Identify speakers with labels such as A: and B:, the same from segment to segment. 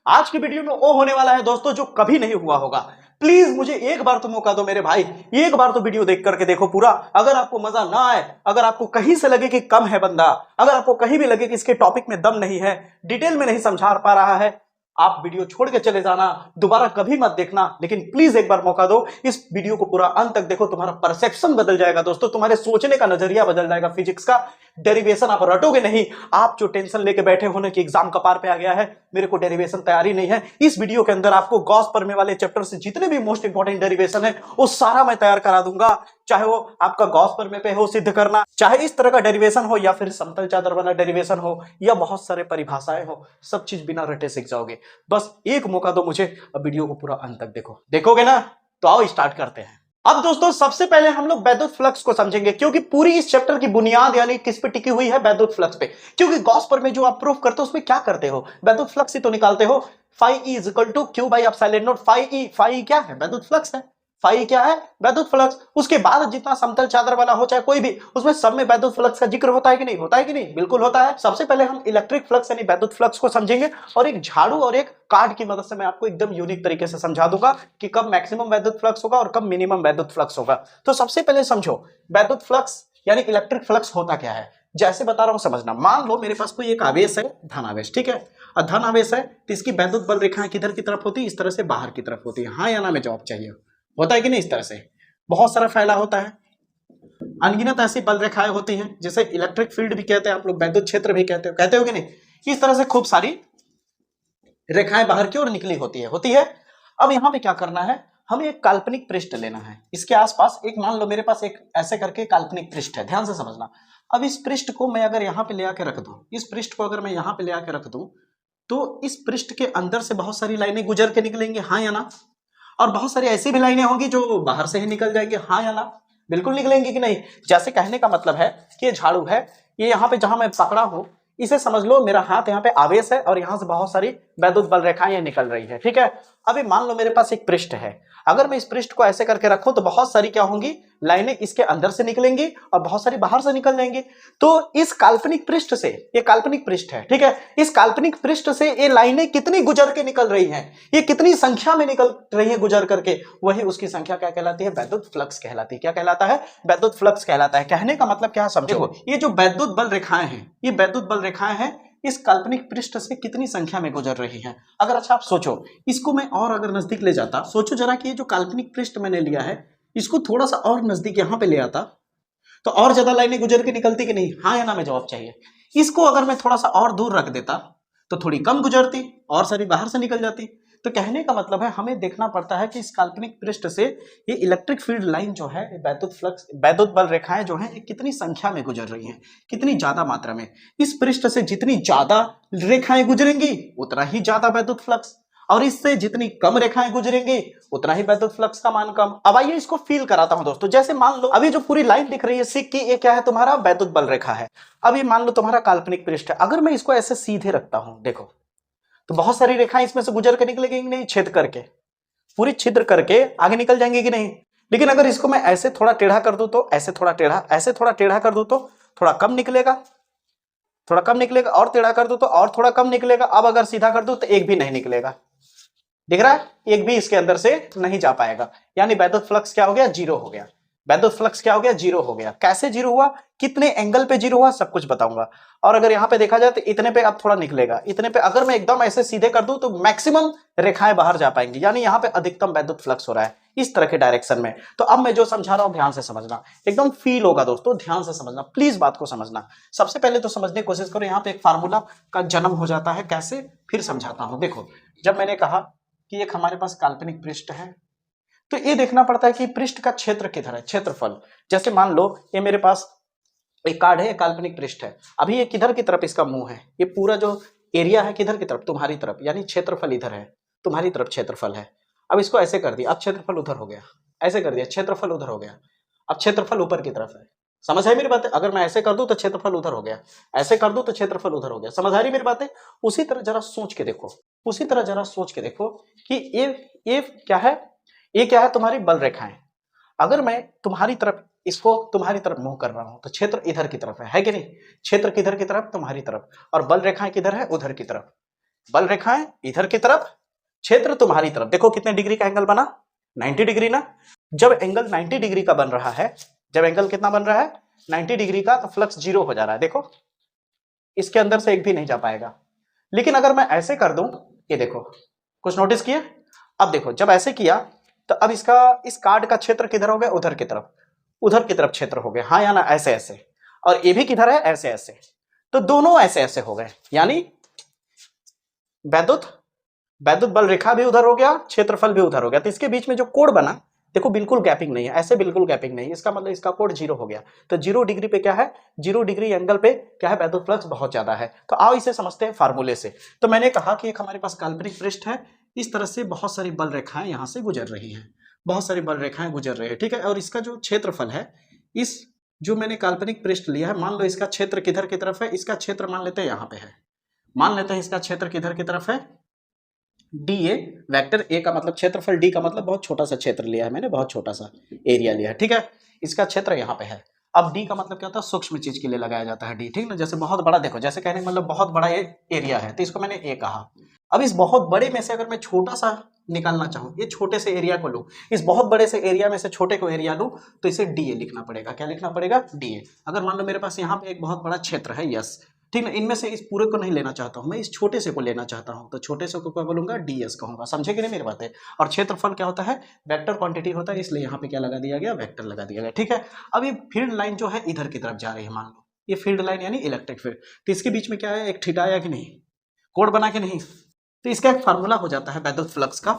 A: आज की वीडियो में वो होने वाला है दोस्तों जो कभी नहीं हुआ होगा। प्लीज मुझे एक बार तो मौका दो मेरे भाई, एक बार तो वीडियो देख करके देखो पूरा। अगर आपको मजा ना आए, अगर आपको कहीं से लगे कि कम है बंदा, अगर आपको कहीं भी लगे कि इसके टॉपिक में दम नहीं है, डिटेल में नहीं समझा पा रहा है, आप वीडियो छोड़ के चले जाना, दोबारा कभी मत देखना। लेकिन प्लीज एक बार मौका दो, इस वीडियो को पूरा अंत तक देखो। तुम्हारा परसेप्शन बदल जाएगा दोस्तों, तुम्हारे सोचने का नजरिया बदल जाएगा। फिजिक्स का डेरिवेशन आप रटोगे नहीं। आप जो टेंशन लेके बैठे होने की एग्जाम कपार पे आ गया है, मेरे को डेरिवेशन तैयारी नहीं है, इस वीडियो के अंदर आपको गॉस परमे वाले चैप्टर से जितने भी मोस्ट इंपॉर्टेंट डेरिवेशन है वो सारा मैं तैयार करा दूंगा। चाहे वो आपका गॉस परमे पे हो सिद्ध करना, चाहे इस तरह का डेरिवेशन हो, या फिर समतल चादर वाला डेरिवेशन हो, या बहुत सारे परिभाषाएं हो, सब चीज बिना रटे सीख जाओगे। बस एक मौका दो मुझे, अब वीडियो को पूरा अंत तक देखो। देखोगे ना? तो आओ स्टार्ट करते हैं। अब दोस्तों सबसे पहले हम लोग वैद्युत फ्लक्स को समझेंगे, क्योंकि पूरी इस चैप्टर की बुनियाद यानी किस पे टिकी हुई है? वैद्युत फ्लक्स पे। क्योंकि गॉस परमे जो आप प्रूफ करते हो उसमें क्या करते हो? वैद्युत फ्लक्स ही तो निकालते हो। Phi E is equal to Q by epsilon naught phi E. Phi क्या है? वैद्युत फ्लक्स है। फाई क्या है? वैद्युत फ्लक्स। उसके बाद जितना समतल चादर वाला हो चाहे कोई भी, उसमें सब में वैद्युत फ्लक्स का जिक्र होता है कि नहीं? होता है कि नहीं? बिल्कुल होता है। सबसे पहले हम इलेक्ट्रिक फ्लक्स यानी वैद्युत फ्लक्स को समझेंगे, और एक झाड़ू और एक कार्ड की मदद से मैं आपको एकदम यूनिक तरीके से समझा दूंगा कि कब मैक्सिमम वैद्युत फ्लक्स होगा और कब मिनिमम वैद्युत फ्लक्स होगा। तो सबसे पहले समझो वैद्युत फ्लक्स यानी इलेक्ट्रिक फ्लक्स होता क्या है। जैसे बता रहा हूं समझना। मान लो मेरे पास कोई एक आवेश है, धन आवेश, ठीक है। और धन आवेश है तो इसकी वैद्युत बल रेखाएं किधर की तरफ होती है? इस तरह से बाहर की तरफ होती है। हाँ या ना में जवाब चाहिए। होता है कि नहीं? इस तरह से बहुत सारा फैला होता है, अनगिनत ऐसी बल रेखाएं होती हैं जिसे इलेक्ट्रिक फील्ड भी कहते हैं, आप लोग वैद्युत क्षेत्र भी कहते हो कि नहीं? इस तरह से खूब सारी रेखाएं बाहर की ओर निकली होती है। अब यहां पे क्या करना है? हमें एक काल्पनिक पृष्ठ लेना है। इसके आसपास एक, मान लो मेरे पास एक ऐसे करके काल्पनिक पृष्ठ है, ध्यान से समझना। अब इस पृष्ठ को मैं अगर यहां पे ले आके रख दूं, इस पृष्ठ को अगर मैं यहां पे ले आके रख दूं, तो इस पृष्ठ के अंदर से बहुत सारी लाइनें गुजर के निकलेंगे, हाँ या ना? और बहुत सारी ऐसी भी लाइनें होंगी जो बाहर से ही निकल जाएंगे, हाँ या ना? बिल्कुल निकलेंगे कि नहीं? जैसे कहने का मतलब है कि ये झाड़ू है, ये यहाँ पे जहां मैं पकड़ा हूं, इसे समझ लो मेरा हाथ यहाँ पे आवेश है और यहां से बहुत सारी वैद्युत बल रेखाएं निकल रही है, ठीक है। अभी मान लो मेरे पास एक पृष्ठ है, अगर मैं इस पृष्ठ को ऐसे करके रखूं तो बहुत सारी क्या होंगी? लाइनें इसके अंदर से निकलेंगी और बहुत सारी बाहर से निकल जाएंगी। तो इस काल्पनिक पृष्ठ से, ये काल्पनिक पृष्ठ है, ठीक है, इस काल्पनिक पृष्ठ से ये लाइनें कितनी गुजर के निकल रही हैं, ये कितनी संख्या में निकल रही है गुजर करके, वही उसकी संख्या क्या कहलाती है? वैद्युत फ्लक्स कहलाती है। क्या कहलाता है? वैद्युत फ्लक्स कहलाता है। कहने का मतलब क्या है समझो। ये जो वैद्युत बल रेखाएं हैं, ये वैद्युत बल रेखाएं हैं, इस काल्पनिक पृष्ठ से कितनी संख्या में गुजर रही हैं। अगर अच्छा आप सोचो, इसको मैं और अगर नजदीक ले जाता, सोचो जरा कि ये जो काल्पनिक पृष्ठ मैंने लिया है, इसको थोड़ा सा और नजदीक यहां पे ले आता तो और ज्यादा लाइनें गुजर के निकलती कि नहीं? हाँ या ना में जवाब चाहिए। इसको अगर मैं थोड़ा सा और दूर रख देता तो थोड़ी कम गुजरती और सारी बाहर से निकल जाती। तो कहने का मतलब है हमें देखना पड़ता है कि इस काल्पनिक पृष्ठ से ये इलेक्ट्रिक फील्ड लाइन जो है, वैद्युत फ्लक्स, वैद्युत बल रेखाएं जो हैं, ये कितनी संख्या में गुजर रही हैं, कितनी ज्यादा मात्रा में। इस पृष्ठ से जितनी ज्यादा रेखाएं गुजरेंगी उतना ही ज्यादा वैद्युत फ्लक्स, और इससे जितनी कम रेखाएं गुजरेंगी उतना ही वैद्युत फ्लक्स का मान कम। अब आइए इसको फील कराता हूं दोस्तों। जैसे मान लो अभी जो पूरी लाइन दिख रही है सिक की, ये क्या है? तुम्हारा वैद्युत बल रेखा है। अब ये मान लो तुम्हारा काल्पनिक पृष्ठ है। अगर मैं इसको ऐसे सीधे रखता हूं, देखो, तो बहुत सारी रेखाएं इसमें से गुजर के निकलेंगी कि नहीं? छेद करके, पूरी छिद्र करके आगे निकल जाएंगे कि नहीं? लेकिन अगर इसको मैं ऐसे थोड़ा टेढ़ा कर दूं तो, ऐसे थोड़ा टेढ़ा, ऐसे थोड़ा टेढ़ा कर दूं तो थोड़ा कम निकलेगा, थोड़ा कम निकलेगा, और टेढ़ा कर दूं तो और थोड़ा कम निकलेगा। अब अगर सीधा कर दूं तो एक भी नहीं निकलेगा। दिख रहा है? एक भी इसके अंदर से नहीं जा पाएगा। यानी वैद्युत फ्लक्स क्या हो गया? जीरो हो गया। वैद्युत फ्लक्स क्या हो गया? जीरो हो गया। कैसे जीरो हुआ, कितने एंगल पे जीरो हुआ, सब कुछ बताऊंगा। और अगर यहां पे देखा जाए तो इतने पे अब थोड़ा निकलेगा, इतने पे अगर मैं एकदम ऐसे सीधे कर दूं तो मैक्सिमम रेखाएं बाहर जा पाएंगी, यानी यहां पे अधिकतम वैद्युत फ्लक्स हो रहा है इस तरह के डायरेक्शन में। तो अब मैं जो समझा रहा हूं ध्यान से समझना, एकदम फील होगा दोस्तों, ध्यान से समझना, प्लीज बात को समझना। सबसे पहले तो समझने की कोशिश करो, यहां पे एक फार्मूला का जन्म हो जाता है, कैसे फिर समझाता हूं। देखो, जब मैंने कहा कि एक हमारे पास काल्पनिक पृष्ठ है, तो ये देखना पड़ता है कि पृष्ठ का क्षेत्र किधर है, क्षेत्रफल। जैसे मान लो ये मेरे पास एक कार्ड है, एक काल्पनिक पृष्ठ है। अभी ये किधर की तरफ इसका मुंह है, ये पूरा जो एरिया है किधर की तरफ? तुम्हारी तरफ, यानी क्षेत्रफल इधर है, तुम्हारी तरफ क्षेत्रफल है। अब इसको ऐसे कर दिया, अब क्षेत्रफल उधर हो गया, ऐसे कर दिया, क्षेत्रफल उधर हो गया, अब क्षेत्रफल ऊपर की तरफ है। समझ आई मेरी बात है? अगर मैं ऐसे कर दूं तो क्षेत्रफल उधर हो गया, ऐसे कर दूं तो क्षेत्रफल उधर हो गया। समझ आ रही मेरी बात है? उसी तरह जरा सोच के देखो, उसी तरह जरा सोच के देखो कि ये क्या है? ये क्या है? तुम्हारी बल रेखाएं। अगर मैं तुम्हारी तरफ, इसको तुम्हारी तरफ मुंह कर रहा हूं तो क्षेत्र इधर की तरफ है कि नहीं? क्षेत्र किधर की तरफ? तुम्हारी तरफ। और बल रेखाएं किधर है? उधर की तरफ। बल रेखाएं इधर की तरफ, क्षेत्र तुम्हारी तरफ। देखो कितने डिग्री का एंगल बना, 90 डिग्री ना। जब एंगल 90 डिग्री का बन रहा है, जब एंगल कितना बन रहा है 90 डिग्री का, तो फ्लक्स जीरो हो जा रहा है। देखो इसके अंदर से एक भी नहीं जा पाएगा। लेकिन अगर मैं ऐसे कर दूं, ये देखो, कुछ नोटिस किए? अब देखो जब ऐसे किया तो अब इसका, इस कार्ड का क्षेत्र किधर हो गया, उधर की तरफ, उधर की तरफ क्षेत्र हो गया, हाँ या ना, ऐसे ऐसे। और ये भी किधर है, ऐसे ऐसे। तो दोनों ऐसे ऐसे हो गए, यानी वैद्युत बल रेखा भी उधर हो गया, क्षेत्रफल भी उधर हो गया। तो इसके बीच में जो कोण बना, देखो बिल्कुल गैपिंग नहीं है, ऐसे बिल्कुल गैपिंग नहीं है। इसका मतलब इसका कोण जीरो हो गया। तो 0 डिग्री पे क्या है, 0 डिग्री एंगल पे क्या है, वैद्युत फ्लक्स बहुत ज्यादा है। तो आओ इसे समझते हैं फार्मूले से। तो मैंने कहा कि एक हमारे पास काल्पनिक पृष्ठ है, इस तरह से बहुत सारी बल रेखाएं यहां से गुजर रही हैं, बहुत सारी बल रेखाएं गुजर रही है, ठीक है। और इसका जो क्षेत्रफल है, इस जो मैंने काल्पनिक पृष्ठ लिया है, मान लो इसका क्षेत्र किधर की तरफ है, इसका क्षेत्र मान लेते हैं यहाँ पे है, मान लेते हैं इसका क्षेत्र किधर की तरफ है, डी ए। वेक्टर ए का मतलब क्षेत्रफल, डी का मतलब बहुत छोटा सा क्षेत्र लिया है मैंने, बहुत छोटा सा एरिया लिया है, ठीक है। इसका क्षेत्र यहाँ पे है। अब डी का मतलब क्या होता है, सूक्ष्म चीज के लिए लगाया जाता है डी, ठीक ना। जैसे बहुत बड़ा, देखो जैसे कहने का मतलब बहुत बड़ा ये एरिया है, तो इसको मैंने ए कहा। अब इस बहुत बड़े में से अगर मैं छोटा सा निकालना चाहूँ, ये छोटे से एरिया को लूँ, इस बहुत बड़े से एरिया में से छोटे को एरिया लूँ, तो इसे डी ए लिखना पड़ेगा। क्या लिखना पड़ेगा, डी ए। अगर मान लो मेरे पास यहाँ पे एक बहुत बड़ा क्षेत्र है, यस, ठीक है, इनमें से इस पूरे को नहीं लेना चाहता हूं मैं, इस छोटे से को लेना चाहता हूं, तो छोटे से को क्या बोलूंगा, डीएस कहूंगा। समझे कि नहीं मेरी बातें? और क्षेत्रफल क्या होता है, वेक्टर क्वांटिटी होता है, इसलिए यहाँ पे क्या लगा दिया गया, वेक्टर लगा दिया गया, ठीक है। अब ये फील्ड लाइन जो है इधर की तरफ जा रही है, मान लो ये फील्ड लाइन यानी इलेक्ट्रिक फील्ड, तो इसके बीच में क्या है, एक थीटा आया कि नहीं, कोण बना कि नहीं। तो इसका एक फार्मूला हो जाता है वैद्युत फ्लक्स का,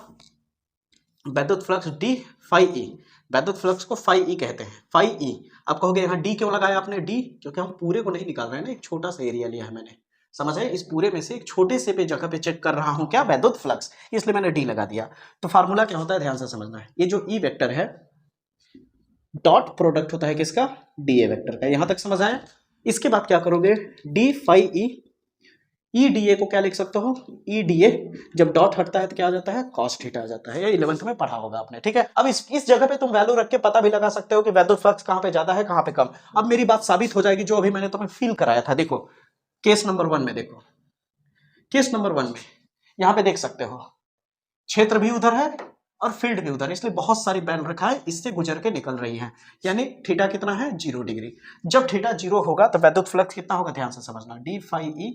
A: वैद्युत फ्लक्स डी फाई ई। वैद्युत फ्लक्स को फाई ई कहते हैं, फाई ई। आप कहोगे यहाँ डी क्यों लगाया आपने, डी क्योंकि हम पूरे को नहीं निकाल रहे हैं ना, एक छोटा सा एरिया लिया है मैंने, समझ आए। इस पूरे में से एक छोटे से पे जगह पे चेक कर रहा हूं क्या, वैद्युत फ्लक्स, इसलिए मैंने डी लगा दिया। तो फार्मूला क्या होता है, ध्यान से समझना है। ये जो ई वेक्टर है, डॉट प्रोडक्ट होता है किसका, डी ए वेक्टर का। यहां तक समझ आया। इसके बाद क्या करोगे, d phi E, E d A को क्या लिख सकते हो, ई डी ए, जब डॉट हटता है तो क्या आ जाता है, कॉस थीटा आ जाता है। ये 11th में पढ़ा होगा आपने, ठीक है। अब इस जगह पे तुम वैल्यू रख के पता भी लगा सकते हो कि वैद्युत फ्लक्स कहां पे ज्यादा है, कहां पे कम। अब मेरी बात साबित हो जाएगी जो अभी मैंने तुम्हें फील कराया था। देखो केस नंबर 1 में, देखो केस नंबर 1 में यहां पे देख सकते हो, क्षेत्र भी उधर है और फील्ड भी उधर, इसलिए बहुत सारी बल रेखाएं इससे गुजर के निकल रही हैं, यानी थीटा कितना है, 0 डिग्री। जब थीटा 0 होगा तो वैद्युत फ्लक्स कितना होगा, ध्यान से समझना, डी फाई ई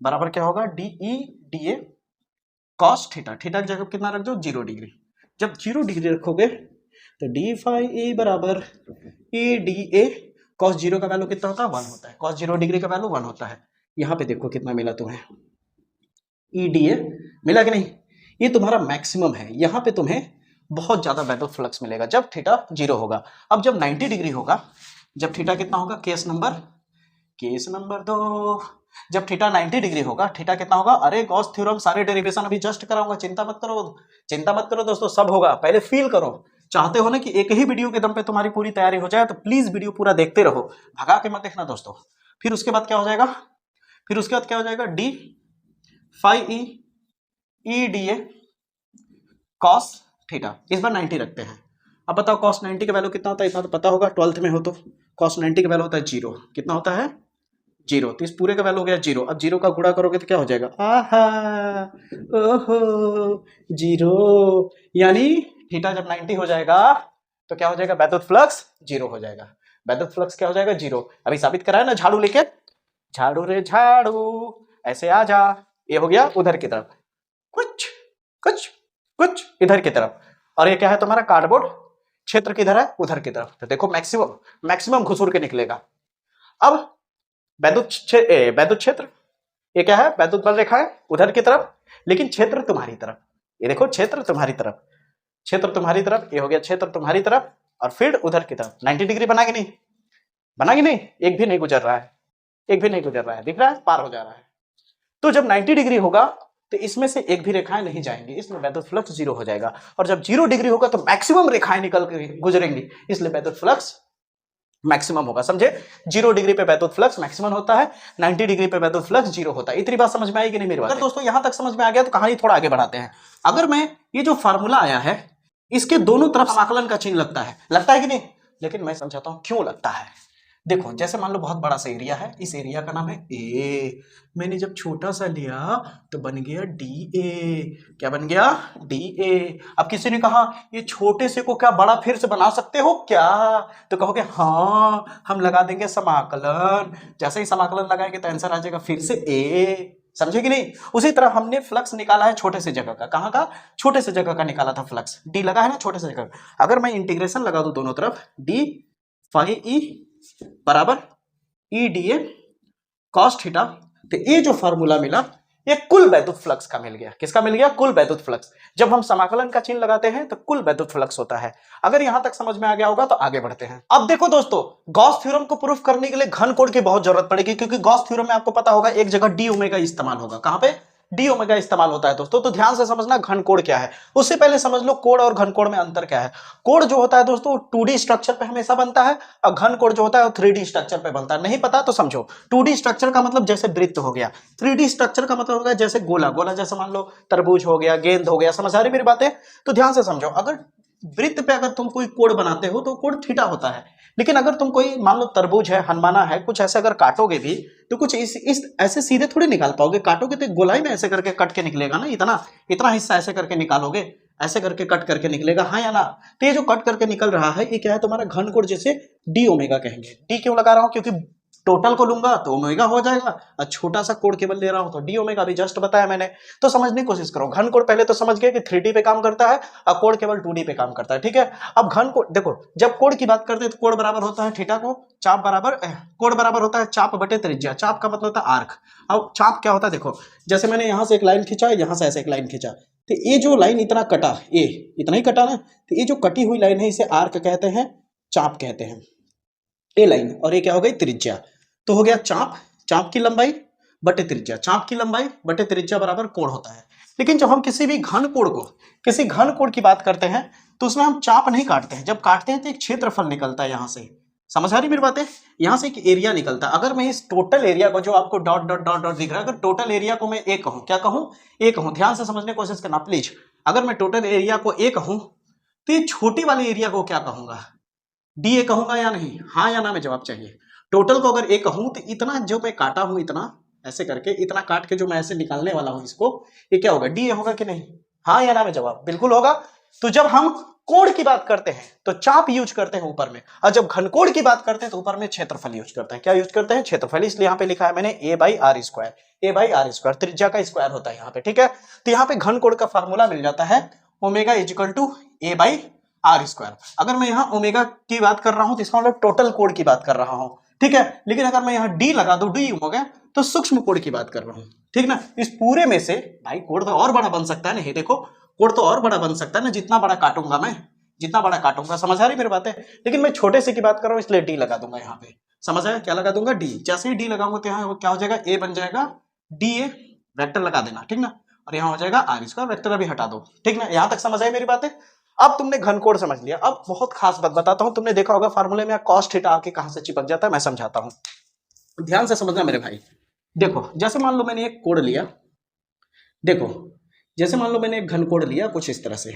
A: बराबर क्या होगा, D E d A cos theta. Theta की जगह कितना रख दो, 0 डिग्री। जब 0 डिग्री रखोगे तो डी फाई ई बराबर ई डी ए, कॉस 0 का वैल्यू कितना होता है, 1 होता है। कॉस 0 डिग्री का वैल्यू 1 होता है। यहाँ पे देखो कितना मिला तुम्हें, ई डी ए मिला कि नहीं, ये तुम्हारा मैक्सिमम है। यहाँ पे तुम्हें बहुत ज्यादा वैद्युत फ्लक्स मिलेगा जब थीटा 0 होगा। अब जब 90 डिग्री होगा, जब थीटा कितना होगा, केस नंबर 2, जब थीटा 90 डिग्री होगा, थीटा कितना होगा, अरे गॉस थ्योरम सारे डेरिवेशन अभी जस्ट कराऊंगा, चिंता मत करो दोस्तों, सब होगा। पहले फील करो। चाहते हो ना कि एक ही वीडियो के दम पे तुम्हारी पूरी तैयारी हो जाए, तो प्लीज वीडियो पूरा देखते रहो, भगा के मत देखना दोस्तों। फिर उसके बाद क्या हो जाएगा, d phi E d A cos theta. इस बार 90 रखते हैं। अब बताओ कॉस 90 का वैल्यू कितना होता है, इतना तो पता होगा, 12th में हो तो। कॉस 90 का वैल्यू होता है 0। कितना होता है, 0। तो इस पूरे का वैल्यू हो गया 0। अब 0 का गुणा करोगे तो क्या हो जाएगा, आहा ओहो 0, यानी थीटा जब 90 हो जाएगा तो क्या हो जाएगा, वैद्युत फ्लक्स 0 हो जाएगा। वैद्युत फ्लक्स क्या हो जाएगा, 0। अभी साबित कराया ना, झाड़ू लेके, झाड़ू रे झाड़ू, ऐसे आ जा। ये हो गया उधर की तरफ, कुछ इधर की तरफ। और ये क्या है तुम्हारा कार्डबोर्ड, क्षेत्र किधर है, उधर की तरफ। तो देखो मैक्सिमम घुसूर के निकलेगा। अब वैद्युत क्षेत्र, ये क्या है, वैद्युत बल रेखा है उधर की तरफ, लेकिन क्षेत्र तुम्हारी तरफ। ये देखो क्षेत्र तुम्हारी तरफ, ये हो गया क्षेत्र तुम्हारी तरफ, और फील्ड उधर की तरफ। 90 डिग्री बना कि नहीं, एक भी नहीं गुजर रहा है, दिख रहा है, पार हो जा रहा है। तो जब 90 डिग्री होगा तो इसमें से एक भी रेखाएं नहीं जाएंगी, इसलिए वैद्युत फ्लक्स 0 हो जाएगा। और जब 0 डिग्री होगा तो मैक्सिमम रेखाएं निकल के गुजरेंगी, इसलिए वैद्युत फ्लक्स मैक्सिमम होगा। समझे, 0 डिग्री पे वैद्युत फ्लक्स मैक्सिमम होता है, 90 डिग्री पे वैद्युत फ्लक्स 0 होता है। इतनी बात समझ में आई कि नहीं मेरी बात? अगर दोस्तों यहां तक समझ में आ गया तो कहानी थोड़ा आगे बढ़ाते हैं। अगर मैं ये जो फार्मूला आया है, इसके दोनों तरफ समाकलन का चिन्ह लगता है कि नहीं, लेकिन मैं समझाता हूं क्यों लगता है। देखो जैसे मान लो बहुत बड़ा सा एरिया है, इस एरिया का नाम है ए, मैंने जब छोटा सा लिया तो बन गया डी ए। क्या बन गया? D A. अब किसी ने कहा ये छोटे से को क्या बड़ा फिर से बना सकते हो क्या? तो कहोगे हाँ, हम लगा देंगे समाकलन। जैसे ही समाकलन लगाएंगे तो आंसर आ जाएगा फिर से ए। समझे कि नहीं? उसी तरह हमने फ्लक्स निकाला है छोटे से जगह का। कहाँ का? छोटे से जगह का निकाला था फ्लक्स। डी लगा है ना छोटे से जगह। अगर मैं इंटीग्रेशन लगा दूं दोनों तरफ, डी फाई ई बराबर ई डी ए कॉस थीटा, तो ये जो फॉर्मूला मिला ये कुल वैद्युत फ्लक्स का मिल गया। किसका मिल गया? कुल वैद्युत फ्लक्स। जब हम समाकलन का चिन्ह लगाते हैं तो कुल वैद्युत फ्लक्स होता है। अगर यहां तक समझ में आ गया होगा तो आगे बढ़ते हैं। अब देखो दोस्तों, गॉस थ्योरम को प्रूफ करने के लिए घन कोण की बहुत जरूरत पड़ेगी, क्योंकि गॉस थ्योरम में आपको पता होगा एक जगह डी ओमेगा इस्तेमाल होगा। कहां पे? डी ओमेगा इस्तेमाल होता है दोस्तों। तो ध्यान से समझना घन कोण क्या है। उससे पहले समझ लो कोण और घन कोण में अंतर क्या है। कोण जो होता है दोस्तों 2D स्ट्रक्चर पे हमेशा बनता है, और घन कोण जो होता है वो 3D स्ट्रक्चर पे बनता है। नहीं पता तो समझो, 2D स्ट्रक्चर का मतलब जैसे वृत्त हो गया, 3D स्ट्रक्चर का मतलब हो गया जैसे गोला। गोला जैसे मान लो तरबूज हो गया, गेंद हो गया। समझ आ रही मेरी बातें? तो ध्यान से समझो, अगर वृत्त पे अगर तुम कोई कोण बनाते हो तो कोण थीटा होता है। लेकिन अगर तुम कोई मान लो तरबूज है, हनुमाना है, कुछ ऐसे अगर काटोगे भी तो कुछ इस ऐसे सीधे थोड़ी निकाल पाओगे। काटोगे तो गोलाई में ऐसे करके कट के निकलेगा ना, इतना इतना हिस्सा ऐसे करके निकालोगे, ऐसे करके कट करके निकलेगा, हाँ या ना? तो ये जो कट करके निकल रहा है ये क्या है? तुम्हारा घन कोण, जिसे डी ओमेगा कहेंगे। डी क्यों लगा रहा हूं? क्योंकि टोटल को लूंगा तो ओमेगा हो जाएगा, और छोटा सा कोण केवल ले रहा हूं तो डी ओमेगा। भी जस्ट बताया मैंने। तो समझने की कोशिश करो। घन कोण पहले तो समझ गए कि 3D पे काम करता है, और कोण केवल 2D पे काम करता है। ठीक है। अब घन कोण देखो, जब कोण की बात करते हैं तो कोण बराबर होता है थीटा को, चाप बराबर कोण बराबर होता है चाप बटे त्रिज्या। चाप का मतलब होता है आर्क। अब चाप क्या होता है? देखो जैसे मैंने यहां से एक लाइन खींचा, यहां से ऐसे एक लाइन खींचा, तो ये जो लाइन इतना कटा, ये इतना ही कटा ना, तो ये जो कटी हुई लाइन है इसे आर्क कहते हैं, चाप कहते हैं, ये लाइन। और ये क्या हो गई? त्रिज्या। तो हो गया चाप, चाप की लंबाई बटे त्रिज्या। चाप की लंबाई बटे त्रिज्या बराबर कोण होता है। लेकिन जब हम किसी भी घन कोण को, किसी घन कोण की बात करते हैं तो उसमें हम चाप नहीं काटते हैं। जब काटते हैं तो एक क्षेत्रफल निकलता है यहां से। समझ आ रही मेरी बातें? यहां से एक एरिया निकलता है। अगर मैं इस टोटल एरिया को, जो आपको डॉट डॉट डॉट डॉट दिख रहा है, अगर टोटल एरिया को मैं ए कहूं, क्या कहूं? ए कहूं। ध्यान से समझने की कोशिश करना प्लीज। अगर मैं टोटल एरिया को ए कहूं तो ये छोटी वाले एरिया को क्या कहूंगा? डी ए कहूंगा या नहीं? हाँ या ना में जवाब चाहिए। टोटल को अगर ए कहूं तो इतना जो मैं काटा हूं, इतना ऐसे करके, इतना काट के जो मैं ऐसे निकालने वाला हूं इसको, ये क्या होगा? डी ए होगा कि नहीं? हाँ या ना में जवाब बिल्कुल होगा। तो जब हम कोण की बात करते हैं तो चाप यूज करते हैं ऊपर में, और जब घनकोण की बात करते हैं तो ऊपर में क्षेत्रफल यूज करते हैं। क्या यूज करते हैं? क्षेत्रफल। इसलिए यहाँ पे लिखा है मैंने A by R square. A by R square त्रिज्या का स्क्वायर होता है यहाँ पे। ठीक है। तो यहाँ पे घनकोण का फॉर्मूला मिल जाता है omega equal to A by R square. अगर मैं यहाँ ओमेगा की बात कर रहा हूं तो इसका मतलब टोटल कोण की बात कर रहा हूं। ठीक है। लेकिन अगर मैं यहाँ डी लगा दूं, डी हो गया, तो सूक्ष्म कोण की बात कर रहा हूं। ठीक ना? इस पूरे में से भाई कोण तो और बड़ा बन सकता है ना। ये देखो कोण तो और बड़ा बन सकता है ना, जितना बड़ा काटूंगा मैं, जितना बड़ा काटूंगा। समझ आ रही मेरी बातें? लेकिन मैं छोटे से की बात कर रहा हूं इसलिए डी लगा दूंगा यहाँ पे। समझ आया? क्या लगा दूंगा? डी। जैसे ही डी लगाऊंगा तो यहाँ क्या हो जाएगा? ए बन जाएगा, डी ए वेक्टर लगा देना। ठीक ना? और यहाँ हो जाएगा आर स्क्वायर, वेक्टर अभी हटा दो। ठीक ना? यहां तक समझ आई मेरी बातें? अब तुमने घनकोण समझ लिया। अब बहुत खास बात बताता हूं। तुमने देखा होगा फार्मूले में कॉस थीटा आके कहां से चिपक जाता है, मैं समझाता हूं। ध्यान से समझना मेरे भाई। देखो जैसे मान लो मैंने एक कोण लिया, देखो जैसे मान लो मैंने एक घनकोण लिया कुछ इस तरह से।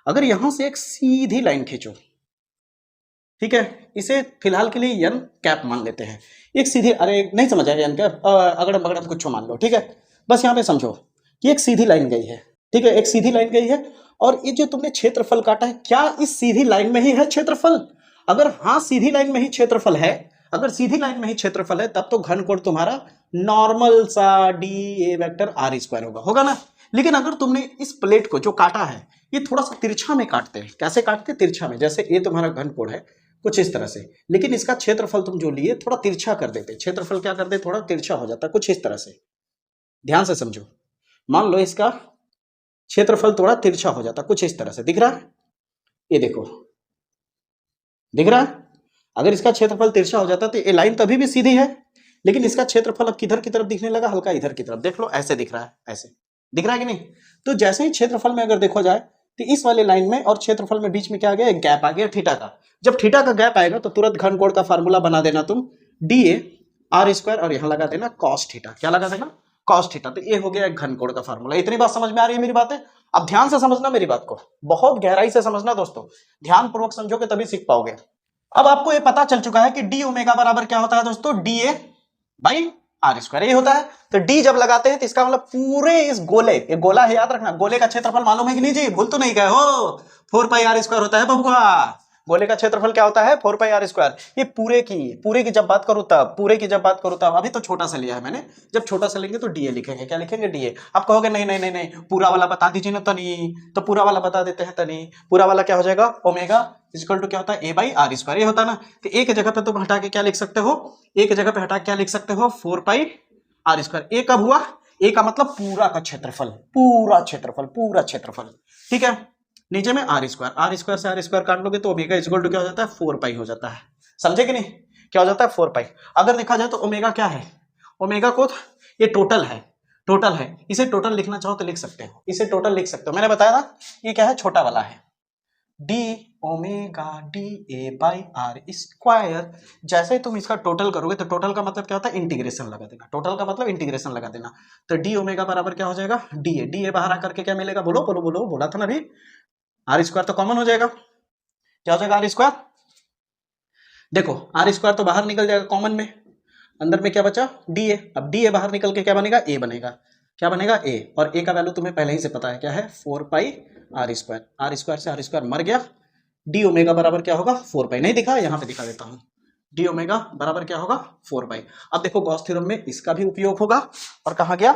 A: अगर यहां से एक सीधी लाइन खींचो, ठीक है, इसे फिलहाल के लिए एन कैप मान लेते हैं। एक सीधी, अरे नहीं समझ आया एन कैप, अगड़म बगड़म कुछ मान लो। ठीक है। बस यहाँ पे समझो कि एक सीधी लाइन गई है। ठीक है। एक सीधी लाइन गई है, और ये जो तुमने क्षेत्रफल काटा है, क्या इस सीधी लाइन में ही है क्षेत्रफल? अगर हाँ सीधी लाइन में ही क्षेत्रफल है, अगर सीधी लाइन में ही क्षेत्रफल है, तब तो घनकोण तुम्हारा नॉर्मल सा d A vector R square होगा ना। लेकिन अगर तुमने इस प्लेट को जो काटा है ये थोड़ा सा तिरछा में काटते हैं। कैसे काटते हैं? तिरछा में। जैसे ये तुम्हारा घनकोण है कुछ इस तरह से, लेकिन इसका क्षेत्रफल तुम जो लिए थोड़ा तिरछा कर देते। क्षेत्रफल क्या करते? थोड़ा तिरछा हो जाता है कुछ इस तरह से। ध्यान से समझो। मान लो इसका क्षेत्रफल थोड़ा तिरछा हो जाता कुछ इस तरह से। दिख रहा है? ये देखो दिख रहा है? अगर इसका क्षेत्रफल तिरछा हो जाता तो ये लाइन तभी भी सीधी है, लेकिन इसका क्षेत्रफल अब किधर की तरफ दिखने लगा? हल्का इधर की तरफ। देख लो ऐसे दिख रहा है, ऐसे दिख रहा है कि नहीं? तो जैसे ही क्षेत्रफल में अगर देखा जाए तो इस वाले लाइन में और क्षेत्रफल में बीच में क्या आ गया? एक गैप आ गया थीटा का। जब थीटा का गैप आएगा तो तुरंत घनकोण का फार्मूला बना देना तुम, डी ए आर स्क्वायर, और यहां लगा देना कॉस थीटा। क्या लगा देना? Cos theta. तो ये हो गया एक घनकोण का फार्मूला। इतनी बात समझ में आ रही है मेरी बातें? अब ध्यान से समझना मेरी बात को, बहुत गहराई से समझना दोस्तों। ध्यान पूर्वक समझोगे तभी सीख पाओगे। अब आपको ये पता चल चुका है कि डी ओमेगा बराबर क्या होता है दोस्तों, d A by R square, ये होता है। तो डी जब लगाते हैं तो इसका मतलब पूरे इस गोले, ये गोला है याद रखना, गोले का क्षेत्रफल मालूम है कि नहीं जी, भूल तो नहीं गए हो, 4 पाई आर स्क्वायर होता है बबुआ। गोले का क्षेत्रफल क्या होता है, 4 पाई आर स्क्वायर। ये पूरे की जब बात करूं तब, पूरे की जब बात करूं तब, अभी तो छोटा सा लिया है मैंने, जब छोटा सा लेंगे तो डीए लिखेंगे। क्या लिखेंगे, डीए। आप कहोगे नहीं नहीं नहीं नहीं, पूरा वाला बता दीजिए ना तनी, तो पूरा वाला बता देते हैं तनी। पूरा वाला क्या हो जाएगा, ओमेगा इक्वल टू क्या होता है, ए बाई आर स्क्वायर, ये होता है ना। तो एक जगह पे तुम हटा के क्या लिख सकते हो, एक जगह पे हटा के क्या लिख सकते हो, 4 पाई आर स्क्वायर। ए कब हुआ, ए का मतलब पूरा का क्षेत्रफल, पूरा क्षेत्रफल, पूरा क्षेत्रफल, ठीक है। नीचे में आर स्क्वायर से आर स्क्वायर काट लोगे तो ओमेगा इक्वल टू क्या हो जाता है, 4 पाई हो जाता है। समझे कि नहीं, क्या हो जाता है, 4 पाई। अगर देखा जाए तो ओमेगा क्या है, ओमेगा को ये टोटल है, टोटल है। इसे टोटल लिखना चाहो तो लिख सकते हो, इसे टोटल लिख सकते हो। मैंने बताया ना ये क्या है, छोटा वाला है, d omega d A by R square. जैसे ही तुम इसका टोटल करोगे तो टोटल का मतलब क्या होता है, इंटीग्रेशन लगा देना, टोटल का मतलब इंटीग्रेशन लगा देना। तो डी ओमेगा बराबर क्या हो जाएगा, डी ए बाहर आकर के क्या मिलेगा, बोलो बोलो बोलो, बोला था ना अभी, आर स्क्वायर तो कॉमन हो जाएगा, क्या हो जाएगा, आर स्क्वायर। देखो आर स्क्वायर तो बाहर निकल जाएगा कॉमन में, अंदर में क्या बचा, डी ए। अब डी ए बाहर निकल के क्या बनेगा, ए बनेगा, क्या बनेगा, ए। और ए का वैल्यू तुम्हें पहले ही से पता है क्या है, 4 pi R square. Are square से आर स्क्वायर मर गया, डी ओमेगा बराबर क्या होगा, 4 पाई। नहीं दिखा, यहाँ पे दिखा देता हूँ, डी ओमेगा बराबर क्या होगा, 4 पाई। अब देखो गॉस थ्योरम में इसका भी उपयोग होगा, और कहा गया,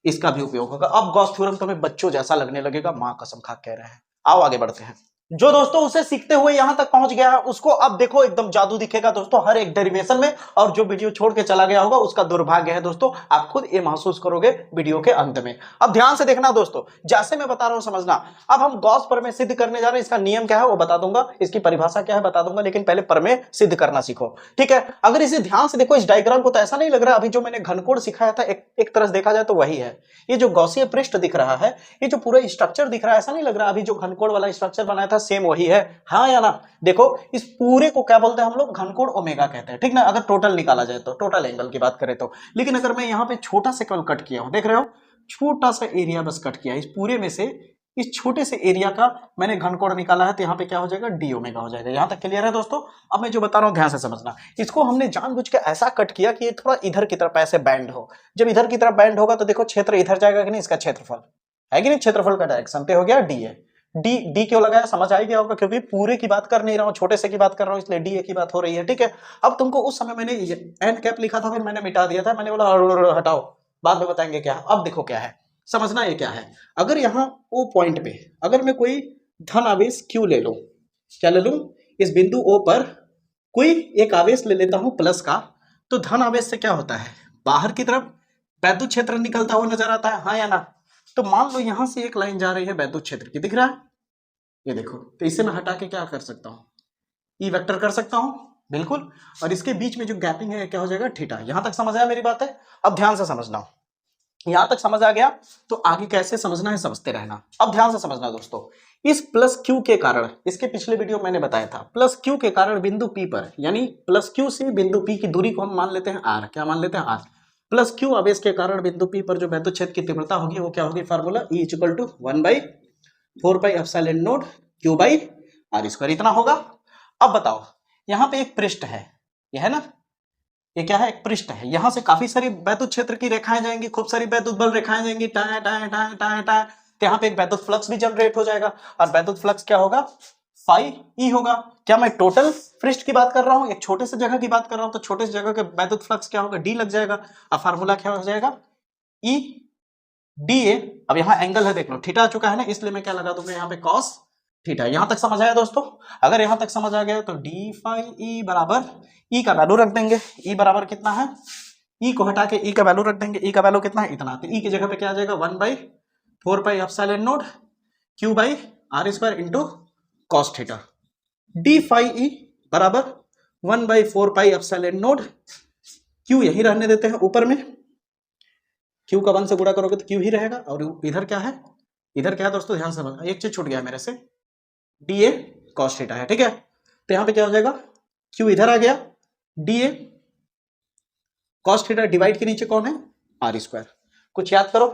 A: इसका भी उपयोग होगा। अब गॉस थ्योरम तुम्हें बच्चों जैसा लगने लगेगा, माँ कसम खा कह रहे हैं। आओ आगे बढ़ते हैं। जो दोस्तों उसे सीखते हुए यहां तक पहुंच गया है, उसको अब देखो एकदम जादू दिखेगा दोस्तों हर एक डेरिवेशन में। और जो वीडियो छोड़ के चला गया होगा उसका दुर्भाग्य है दोस्तों, आप खुद ये महसूस करोगे वीडियो के अंत में। अब ध्यान से देखना दोस्तों, जैसे मैं बता रहा हूं समझना। अब हम गॉस प्रमेय सिद्ध करने जा रहे हैं, इसका नियम क्या है वो बता दूंगा, इसकी परिभाषा क्या है बता दूंगा, लेकिन पहले प्रमेय सिद्ध करना सीखो, ठीक है। अगर इसे ध्यान से देखो, इस डायग्राम को, तो ऐसा नहीं लग रहा अभी जो मैंने घनकोण सिखाया था, एक तरह से देखा जाए तो वही है। ये जो गॉसीय पृष्ठ दिख रहा है, ये जो पूरा स्ट्रक्चर दिख रहा है, ऐसा नहीं लग रहा अभी जो घनकोण वाला स्ट्रक्चर बनाया था सेम वही है, हाँ या ना। देखो इस पूरे को क्या बोलते हैं हम लोग, घनकोण ओमेगा कहते हैं, ठीक ना। अगर टोटल निकाला जाए तो, टोटल एंगल की बात करें तो। लेकिन अगर मैं यहाँ पे छोटा से केवल कट किया हूं, देख रहे हो, छोटा सा एरिया बस कट किया, इस पूरे में से इस छोटे से एरिया का मैंने घनकोण निकाला है, तो यहाँ पे क्या हो जाएगा, डी ओमेगा हो जाएगा। यहाँ तक क्लियर है दोस्तों। अब मैं जो बता रहा हूँ ध्यान से समझना, इसको हमने जानबूझ के ऐसा कट किया कि ये थोड़ा इधर की तरफ ऐसे बैंड हो। जब इधर की तरफ बैंड होगा तो देखो क्षेत्र इधर जाएगा कि नहीं, इसका क्षेत्रफल है कि नहीं, क्षेत्रफल का डायरेक्शन पे हो गया डी ए। डी डी क्यों लगाया समझ आ गया होगा, क्योंकि पूरे की बात कर नहीं रहा हूं, छोटे से की बात कर रहा हूं, इसलिए डी ए की बात हो रही है, ठीक है। अब तुमको उस समय मैंने एन कैप लिखा था, फिर मैंने मिटा दिया था, मैंने बोला हटाओ, बाद में बताएंगे क्या। अब देखो क्या है, समझना ये क्या है। अगर यहाँ ओ पॉइंट पे अगर मैं कोई धन आवेश क्यू ले लूं, क्या ले लूं, इस बिंदु ओ पर कोई एक आवेश ले लेता हूं प्लस का, तो धन आवेश से क्या होता है, बाहर की तरफ वैद्युत क्षेत्र निकलता हुआ नजर आता है, हाँ या ना। तो मान लो यहां से एक लाइन जा रही है वैद्युत क्षेत्र की, दिख रहा है, ये देखो। तो इसे मैं हटा के क्या कर सकता हूँ, ई वेक्टर कर सकता हूँ, बिल्कुल। और इसके बीच में जो गैपिंग है क्या हो जाएगा, थीटा। यहां तक समझ आया मेरी बात है। अब ध्यान से समझना, यहां तक समझ आ गया तो आगे कैसे समझना है समझते रहना। अब ध्यान से समझना दोस्तों, इस प्लस क्यू के कारण, इसके पिछले वीडियो मैंने बताया था, प्लस क्यू के कारण बिंदु पी पर, यानी प्लस क्यू से बिंदु पी की दूरी को हम मान लेते हैं आर, क्या मान लेते हैं आर। प्लस क्यू आवेश के कारण बिंदु पी पर जो वैद्युत क्षेत्र की तीव्रता होगी वो क्या होगी, formula E equal to 1/4 pi epsilon naught Q by R square, इतना होगा। अब बताओ, यहाँ पे एक पृष्ठ है, यह है ना, ये क्या है, एक पृष्ठ है। यहां से काफी सारी वैद्युत क्षेत्र की रेखाएं जाएंगी, खूब सारी वैद्युत बल रेखाएं जाएंगी, tie tie tie tie tie. तो यहाँ पे एक वैद्युत फ्लक्स भी जनरेट हो जाएगा, और वैद्युत फ्लक्स क्या होगा, फाई ई होगा। क्या मैं टोटल पृष्ठ की बात कर रहा हूँ, एक छोटे से जगह की बात कर रहा हूँ, तो छोटे से जगह के वैद्युत फ्लक्स क्या होगा, डी लग जाएगा। अब फार्मूला क्या हो जाएगा, ई डी ए। अब यहाँ एंगल है, देख लो थीटा आ चुका है ना, इसलिए मैं क्या लगा दूंगा यहाँ पे कॉस थीटा। यहां तक समझ आया दोस्तों। अगर यहां तक समझ आ गया तो डी फाई ई बराबर, ई का वैल्यू रख देंगे, ई बराबर कितना है, ई को हटा के ई का वैल्यू रख देंगे, ई का वैल्यू कितना है, इतना। तो ई की जगह पे क्या आ जाएगा, 1/4 pi epsilon naught Q by R square into cos theta. D phi E बराबर 1/4 पाई एप्सिलॉन नॉट, क्यू यही रहने देते हैं ऊपर में, क्यू का 1 से गुणा करोगे तो क्यू ही रहेगा। और इधर क्या है, इधर क्या है दोस्तों, ध्यान से समझना, एक चीज छूट गया मेरे से, डी ए कॉस थीटा है, ठीक है। तो यहां पे क्या हो जाएगा, क्यू इधर आ गया, D A cos theta divide के नीचे कौन है, आर स्क्वायर। कुछ याद करो,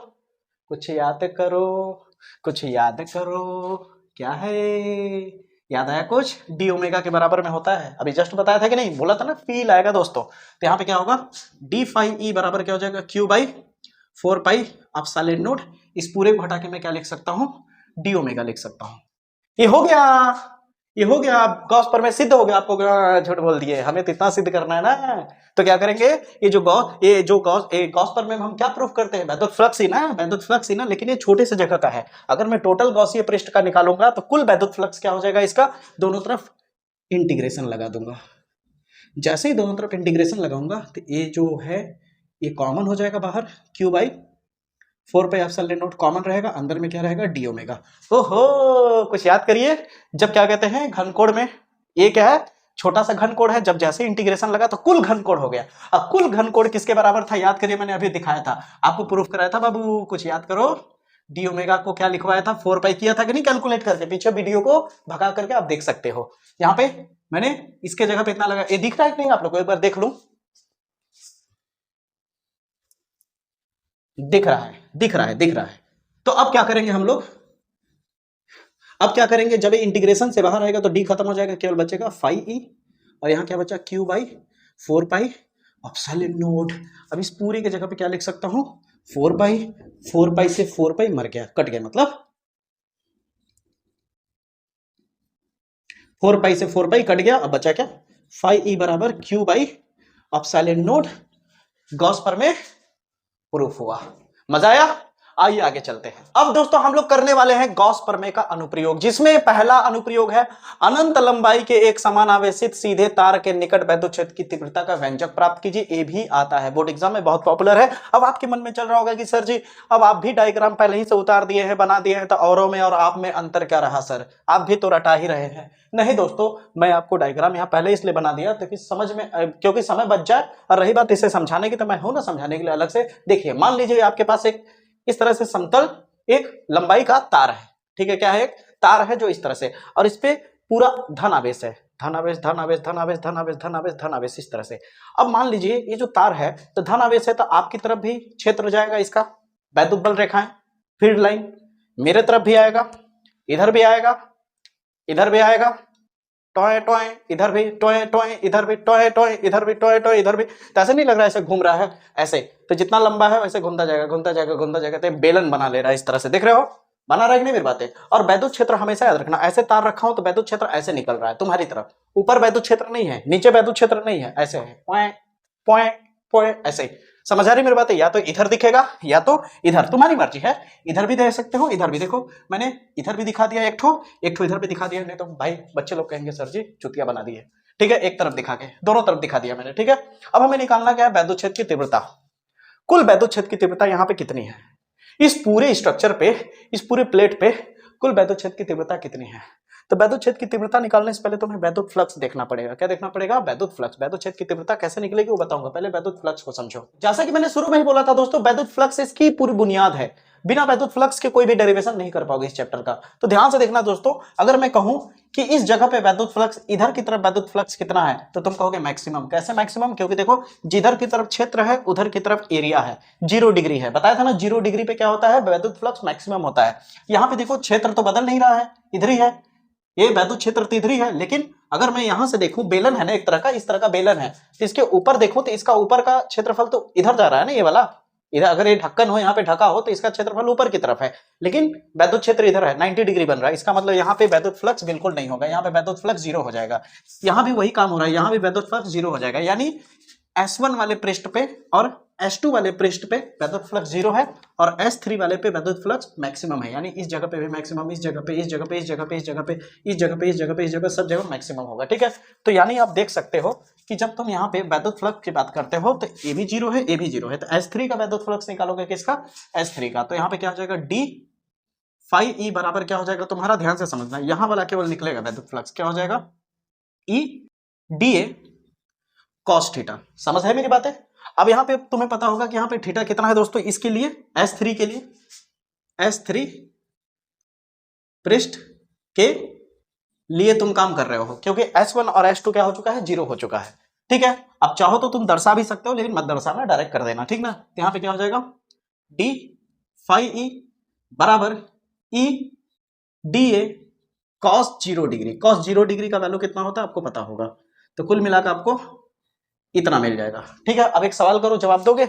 A: कुछ याद करो, कुछ याद करो, क्या है, याद आया कुछ? डी ओमेगा के बराबर में होता है, अभी जस्ट बताया था कि नहीं, बोला था ना फील आएगा दोस्तों। तो यहाँ पे क्या होगा, डी फाई ई बराबर क्या हो जाएगा, Q by 4 pi epsilon not. इस पूरे को हटा के मैं क्या लिख सकता हूँ, डी ओमेगा लिख सकता हूँ। ये हो गया, ये हो गया, गॉस पर में सिद्ध हो गया। आपको झूठ बोल दिए, हमें तो इतना सिद्ध करना है ना। तो क्या करेंगे, ये जो गॉस पर में हम क्या प्रूफ करते हैं, वैद्युत फ्लक्स ही ना, वैद्युत फ्लक्स ही ना, लेकिन ये छोटे से जगह का है। अगर मैं टोटल गॉसीय पृष्ठ का निकालूंगा तो कुल वैद्युत फ्लक्स क्या हो जाएगा, इसका दोनों तरफ इंटीग्रेशन लगा दूंगा। जैसे ही दोनों तरफ इंटीग्रेशन लगाऊंगा तो ये जो है ये कॉमन हो जाएगा बाहर, Q by 4 pi epsilon not common रहेगा, अंदर में क्या रहेगा, डी ओमेगा। ओहो, कुछ याद करिए, जब क्या कहते हैं घनकोण में, ये क्या है, छोटा सा घनकोण है, जब जैसे इंटीग्रेशन लगा तो कुल घनकोण हो गया। अब कुल घनकोण किसके बराबर था, याद करिए, मैंने अभी दिखाया था, आपको प्रूफ कराया था बाबू, कुछ याद करो। डी ओमेगा को क्या लिखवाया था, 4 पाई किया था कि नहीं कैलकुलेट करके, पीछे वीडियो को भगा करके आप देख सकते हो। यहाँ पे मैंने इसके जगह पे इतना लगा, ये दिख रहा है कि नहीं आप लोग को, एक बार देख लूं, दिख रहा है, दिख रहा है, दिख रहा है। तो अब क्या करेंगे हम लोग, अब क्या करेंगे, जब इंटीग्रेशन से बाहर आएगा तो डी खत्म हो जाएगा, केवल बचेगा फाई ई, और यहाँ क्या बचा, Q by 4 pi epsilon not. अब इस पूरी की जगह पे क्या लिख सकता हूं, 4 पाई से 4 पाई मर गया, कट गया, मतलब 4 पाई से 4 पाई कट गया। अब बचा क्या, फाई ई बराबर Q by epsilon not. Gauss पर में प्रूफ हुआ। मजा आया? आइए आगे चलते हैं। अब दोस्तों हम लोग करने वाले हैं गॉस प्रमेय का अनुप्रयोग, जिसमें पहला अनुप्रयोग है, अनंत लंबाई के एक समान आवेशित सीधे तार के निकट वैद्युत क्षेत्र की तीव्रता का व्यंजक प्राप्त कीजिए। ये भी आता है, बोर्ड एग्जाम में बहुत पॉपुलर है। अब आपके मन में चल रहा होगा कि सर जी अब आप भी डायग्राम पहले ही से उतार दिए हैं, बना दिए हैं, तो औरों में और आप में अंतर क्या रहा सर, आप भी तो रटा ही रहे हैं। नहीं दोस्तों, मैं आपको डायग्राम यहाँ पहले इसलिए बना दिया ताकि समझ में, क्योंकि समय बच जाए, और रही बात इसे समझाने की तो मैं हूं ना समझाने के लिए अलग से। देखिए मान लीजिए आपके पास एक इस तरह से समतल एक लंबाई का तार है, ठीक है, क्या है, एक तार है जो इस तरह से, और इस पे पूरा धन आवेश है, धन आवेश धन आवेश धन आवेश धन आवेश धन आवेश धन आवेश, इस तरह से। अब मान लीजिए ये जो तार है तो धन आवेश है, तो आपकी तरफ भी क्षेत्र जाएगा इसका, वैद्युत बल रेखाएं, फील्ड लाइन मेरे तरफ भी आएगा, इधर भी आएगा, इधर भी आएगा, टॉय टॉय इधर भी, टॉय टॉय इधर भी, टॉय टॉय इधर भी, टॉय टॉय इधर भी। तो ऐसे नहीं लग रहा है ऐसे घूम रहा है, ऐसे तो जितना लंबा है वैसे घूमता जाएगा, घूमता जाएगा, घूमता जाएगा, तो बेलन बना ले रहा है इस तरह से, देख रहे हो, बना रहा है कि नहीं मेरी बातें। और वैद्युत क्षेत्र हमेशा याद रखना, ऐसे तार रखा हो तो वैद्युत क्षेत्र ऐसे निकल रहा है तुम्हारी तरफ, ऊपर वैद्युत क्षेत्र नहीं है, नीचे वैद्युत क्षेत्र नहीं है, ऐसे है, पॉइंट पॉइंट पॉइंट, ऐसे। समझ आ रही मेरी बातें, या तो इधर दिखेगा या तो इधर, तुम्हारी मर्जी है, इधर भी दे सकते हो, इधर भी। देखो मैंने इधर भी दिखा दिया एक ठो इधर भी दिखा दिया, नहीं तो भाई बच्चे लोग कहेंगे सर जी चुतिया बना दी है, ठीक है, एक तरफ दिखा के, दोनों तरफ दिखा दिया मैंने, ठीक है। अब हमें निकालना क्या है, वैद्युत क्षेत्र की तीव्रता, कुल वैद्युत क्षेत्र की तीव्रता यहाँ पे कितनी है, इस पूरे स्ट्रक्चर पे, इस पूरे प्लेट पे कुल वैद्युत क्षेत्र की तीव्रता कितनी है। तो वैद्युत क्षेत्र की तीव्रता निकालने से पहले तुम्हें वैद्युत फ्लक्स देखना पड़ेगा। क्या देखना पड़ेगा, वैद्युत फ्लक्स। वैद्युत क्षेत्र की तीव्रता कैसे निकलेगी वो बताऊंगा, पहले वैद्युत फ्लक्स को समझो। जैसा कि मैंने शुरू में ही बोला था दोस्तों, वैद्युत फ्लक्स इसकी पूरी बुनियाद है, बिना वैद्युत फ्लक्स के कोई भी डेरिवेशन नहीं कर पाओगे इस चैप्टर का। तो ध्यान से देखना दोस्तों, अगर मैं कहूं कि इस जगह पे वैद्युत फ्लक्स, इधर की तरफ वैद्युत फ्लक्स कितना है, तो तुम कहोगे मैक्सिमम। कैसे मैक्सिमम, क्योंकि देखो जिधर की तरफ क्षेत्र है उधर की तरफ एरिया है, 0 डिग्री है, बताया था ना, 0 डिग्री पे क्या होता है, वैद्युत फ्लक्स मैक्सिमम होता है। यहाँ पे देखो क्षेत्र तो बदल नहीं रहा है, इधर ही है, ये वैद्युत क्षेत्र तो इधर ही है, लेकिन अगर मैं यहां से देखूं, बेलन है ना एक तरह का, इस तरह का बेलन है, तो इसके ऊपर देखूं तो इसका ऊपर का क्षेत्रफल तो इधर जा रहा है ना, ये वाला, इधर अगर ये ढक्कन हो, यहाँ पे ढका हो, तो इसका क्षेत्रफल ऊपर की तरफ है, लेकिन वैद्युत क्षेत्र इधर है, 90 डिग्री बन रहा है, इसका मतलब यहाँ पे वैद्युत फ्लक्स बिल्कुल नहीं होगा, यहाँ पे वैद्युत फ्लक्स 0 हो जाएगा। यहाँ भी वही काम हो रहा है, यहाँ भी वैद्युत फ्लक्स 0 हो जाएगा, यानी S1 वाले पृष्ठ पे और S2 वाले पृष्ठ पे वैद्युत फ्लक्स 0 है, और S3 वाले पे वैद्युत फ्लक्स मैक्सिमम है, यानी इस जगह पे भी मैक्सिमम, इस जगह पे, इस जगह पे, इस जगह पे, इस जगह पे, इस जगह पे, इस जगह पे, इस जगह, सब जगह मैक्सिमम होगा, ठीक है। तो यानी आप देख सकते हो कि जब तुम यहाँ पे वैद्युत फ्लक्स की बात करते हो तो ये भी 0 है, ये भी 0 है, तो S3 का वैद्युत फ्लक्स निकालोगे किसका, S3 का, तो यहाँ पे क्या हो जाएगा, D फाई E बराबर क्या हो जाएगा तुम्हारा, ध्यान से समझना, यहाँ वाला केवल निकलेगा वैद्युत फ्लक्स, क्या हो जाएगा, E DA cos थीटा। समझ है मेरी बातें। अब यहाँ पे तुम्हें पता होगा कि यहाँ पे थीटा कितना है दोस्तों, इसके लिए S3 के लिए, S3 पृष्ठ के लिए तुम काम कर रहे हो, क्योंकि S1 और S2 क्या हो चुका है, 0 हो चुका है, ठीक है। अब चाहो तो तुम दर्शा भी सकते हो, लेकिन मत दर्शाना, डायरेक्ट कर देना, ठीक ना। तो यहाँ पे क्या हो जाएगा, D फाई E बराबर E DA cos 0 degree. cos 0 degree का वैल्यू कितना होता है आपको पता होगा, तो कुल मिलाकर आपको इतना मिल जाएगा। ठीक है, अब एक सवाल करो, जवाब दोगे।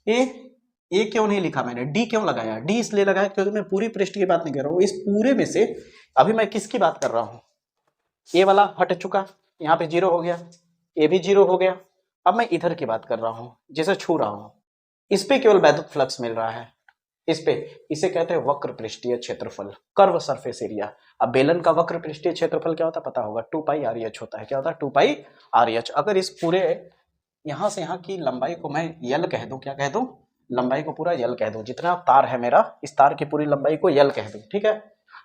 A: ए क्यों नहीं लिखा मैंने, डी क्यों लगाया? डी इसलिए लगाया क्योंकि मैं पूरी पृष्ठ की बात नहीं कर रहा हूँ, इस पूरे में से अभी मैं किसकी बात कर रहा हूँ, ए वाला हट चुका, यहाँ पे 0 हो गया, ए भी 0 हो गया। अब मैं इधर की बात कर रहा हूँ जिसे छू रहा हूँ, इस पे केवल वैद्युत फ्लक्स मिल रहा है, इस पे, इसे कहते हैं वक्र पृष्ठीय क्षेत्रफल, कर्व सरफेस एरिया। अब बेलन का वक्र पृष्ठीय क्षेत्रफल क्या होता है पता होगा, 2 पाई RH होता है। क्या होता है? 2 पाई RH। अगर इस पूरे यहां से यहां की लंबाई को मैं यल कह दूं, क्या कह दूं? लंबाई को पूरा यल कह दूं, जितना तार है मेरा, इस तार की पूरी लंबाई को यल कह दूं। ठीक है,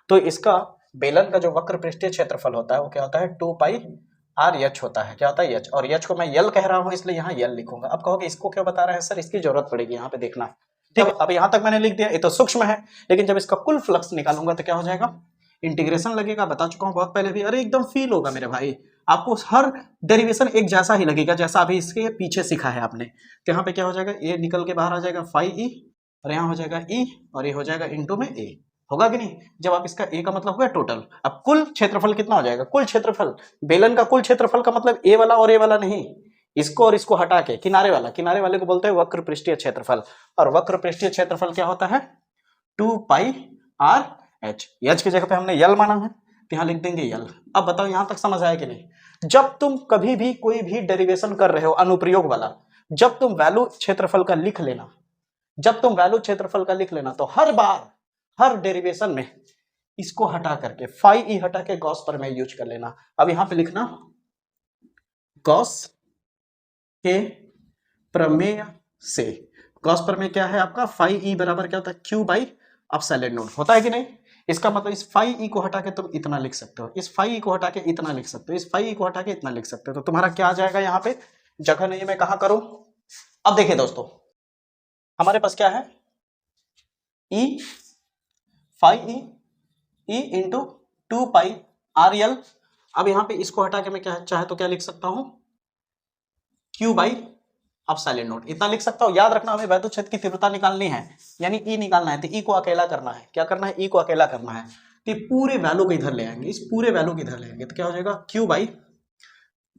A: तो इसका बेलन का जो वक्र पृष्ठीय क्षेत्रफल होता है वो क्या होता है? 2 पाई RH होता है। क्या होता है? H। और H को मैं यल कह रहा हूं इसलिए यहाँ यल लिखूंगा। अब कहोगे इसको क्यों बता रहे हैं सर, इसकी जरूरत पड़ेगी यहाँ पे देखना। ठीक है, अब यहाँ तक मैंने लिख दिया, ये तो सूक्ष्म है, लेकिन जब इसका कुल फ्लक्स निकालूंगा तो क्या हो जाएगा? इंटीग्रेशन लगेगा, बता चुका हूँ बहुत पहले भी। अरे एकदम फील होगा मेरे भाई, आपको हर डेरिवेशन एक जैसा ही लगेगा जैसा अभी इसके पीछे सीखा है आपने। तो यहाँ पे क्या हो जाएगा? ए निकल के बाहर आ जाएगा 5e, और यहाँ हो जाएगा e, और ये हो जाएगा इंटू में a। होगा कि नहीं? जब आप इसका a का मतलब होगा टोटल। अब कुल क्षेत्रफल कितना हो जाएगा? कुल क्षेत्रफल, बेलन का कुल क्षेत्रफल का मतलब ए वाला और ए वाला नहीं, इसको और इसको हटा के किनारे वाला, किनारे वाले को बोलते हैं वक्र पृष्ठीय क्षेत्रफल। और वक्र पृष्ठीय क्षेत्रफल क्या होता है? 2 पाई RH। H की जगह पे हमने यल माना है, तो यहाँ लिख देंगे यल। अब बताओ यहां तक समझ आया कि नहीं? जब तुम कभी भी कोई भी डेरिवेशन कर रहे हो अनुप्रयोग वाला, जब तुम वैल्यू क्षेत्रफल का लिख लेना, जब तुम वैल्यू क्षेत्रफल का लिख लेना, तो हर बार हर डेरिवेशन में इसको हटा करके फाई ई हटा के गॉस प्रमेय यूज कर लेना। अब यहां पे लिखना गॉस के प्रमेय से। गॉस प्रमेय क्या है आपका? फाई ई बराबर क्या होता है? Q by epsilon not. होता है कि नहीं? इसका मतलब इस फाई ई को हटा के तुम इतना लिख सकते हो, इस फाई ई को हटा के इतना लिख सकते हो, इस फाई ई को हटा के इतना लिख सकते हो। तो तुम्हारा क्या आ जाएगा? यहाँ पे जगह नहीं है, मैं कहां करूं? अब देखिए दोस्तों, हमारे पास क्या है? ई फाई ई इंटू 2 पाई RL। अब यहाँ पे इसको हटा के मैं क्या चाहे तो क्या लिख सकता हूं? Q बाई एप्सिलॉन नॉट, इतना लिख सकता हूं। याद रखना, हमें वैद्युत क्षेत्र की तीव्रता निकालनी है, यानी E निकालना है, तो E को अकेला करना है। क्या करना है? E को अकेला करना है। तो पूरे वैल्यू को इधर ले आएंगे, इस पूरे वैल्यू को इधर ले आएंगे, तो क्या हो जाएगा? Q by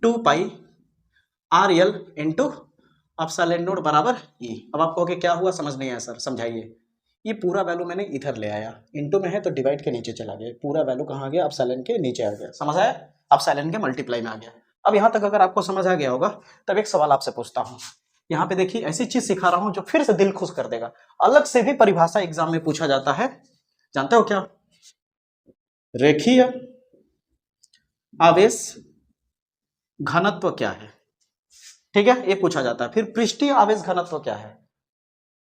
A: 2 pi RL into epsilon not बराबर E। अब आपको क्या हुआ समझ नहीं आया सर, समझाइए। ये पूरा वैल्यू मैंने इधर ले आया, इनटू में है तो डिवाइड के नीचे चला गया, पूरा वैल्यू कहाँ आ गया? एप्सिलॉन के नीचे आ गया। समझ आया? एप्सिलॉन के मल्टीप्लाई में आ गया। अब यहाँ तक अगर आपको समझ आ गया होगा, तब एक सवाल आपसे पूछता हूँ। यहाँ पे देखिए, ऐसी चीज सिखा रहा हूँ जो फिर से दिल खुश कर देगा। अलग से भी परिभाषा एग्जाम में पूछा जाता है, जानते हो क्या? रेखीय आवेश घनत्व क्या है? ठीक है, ये पूछा जाता है। फिर पृष्ठीय आवेश घनत्व क्या है?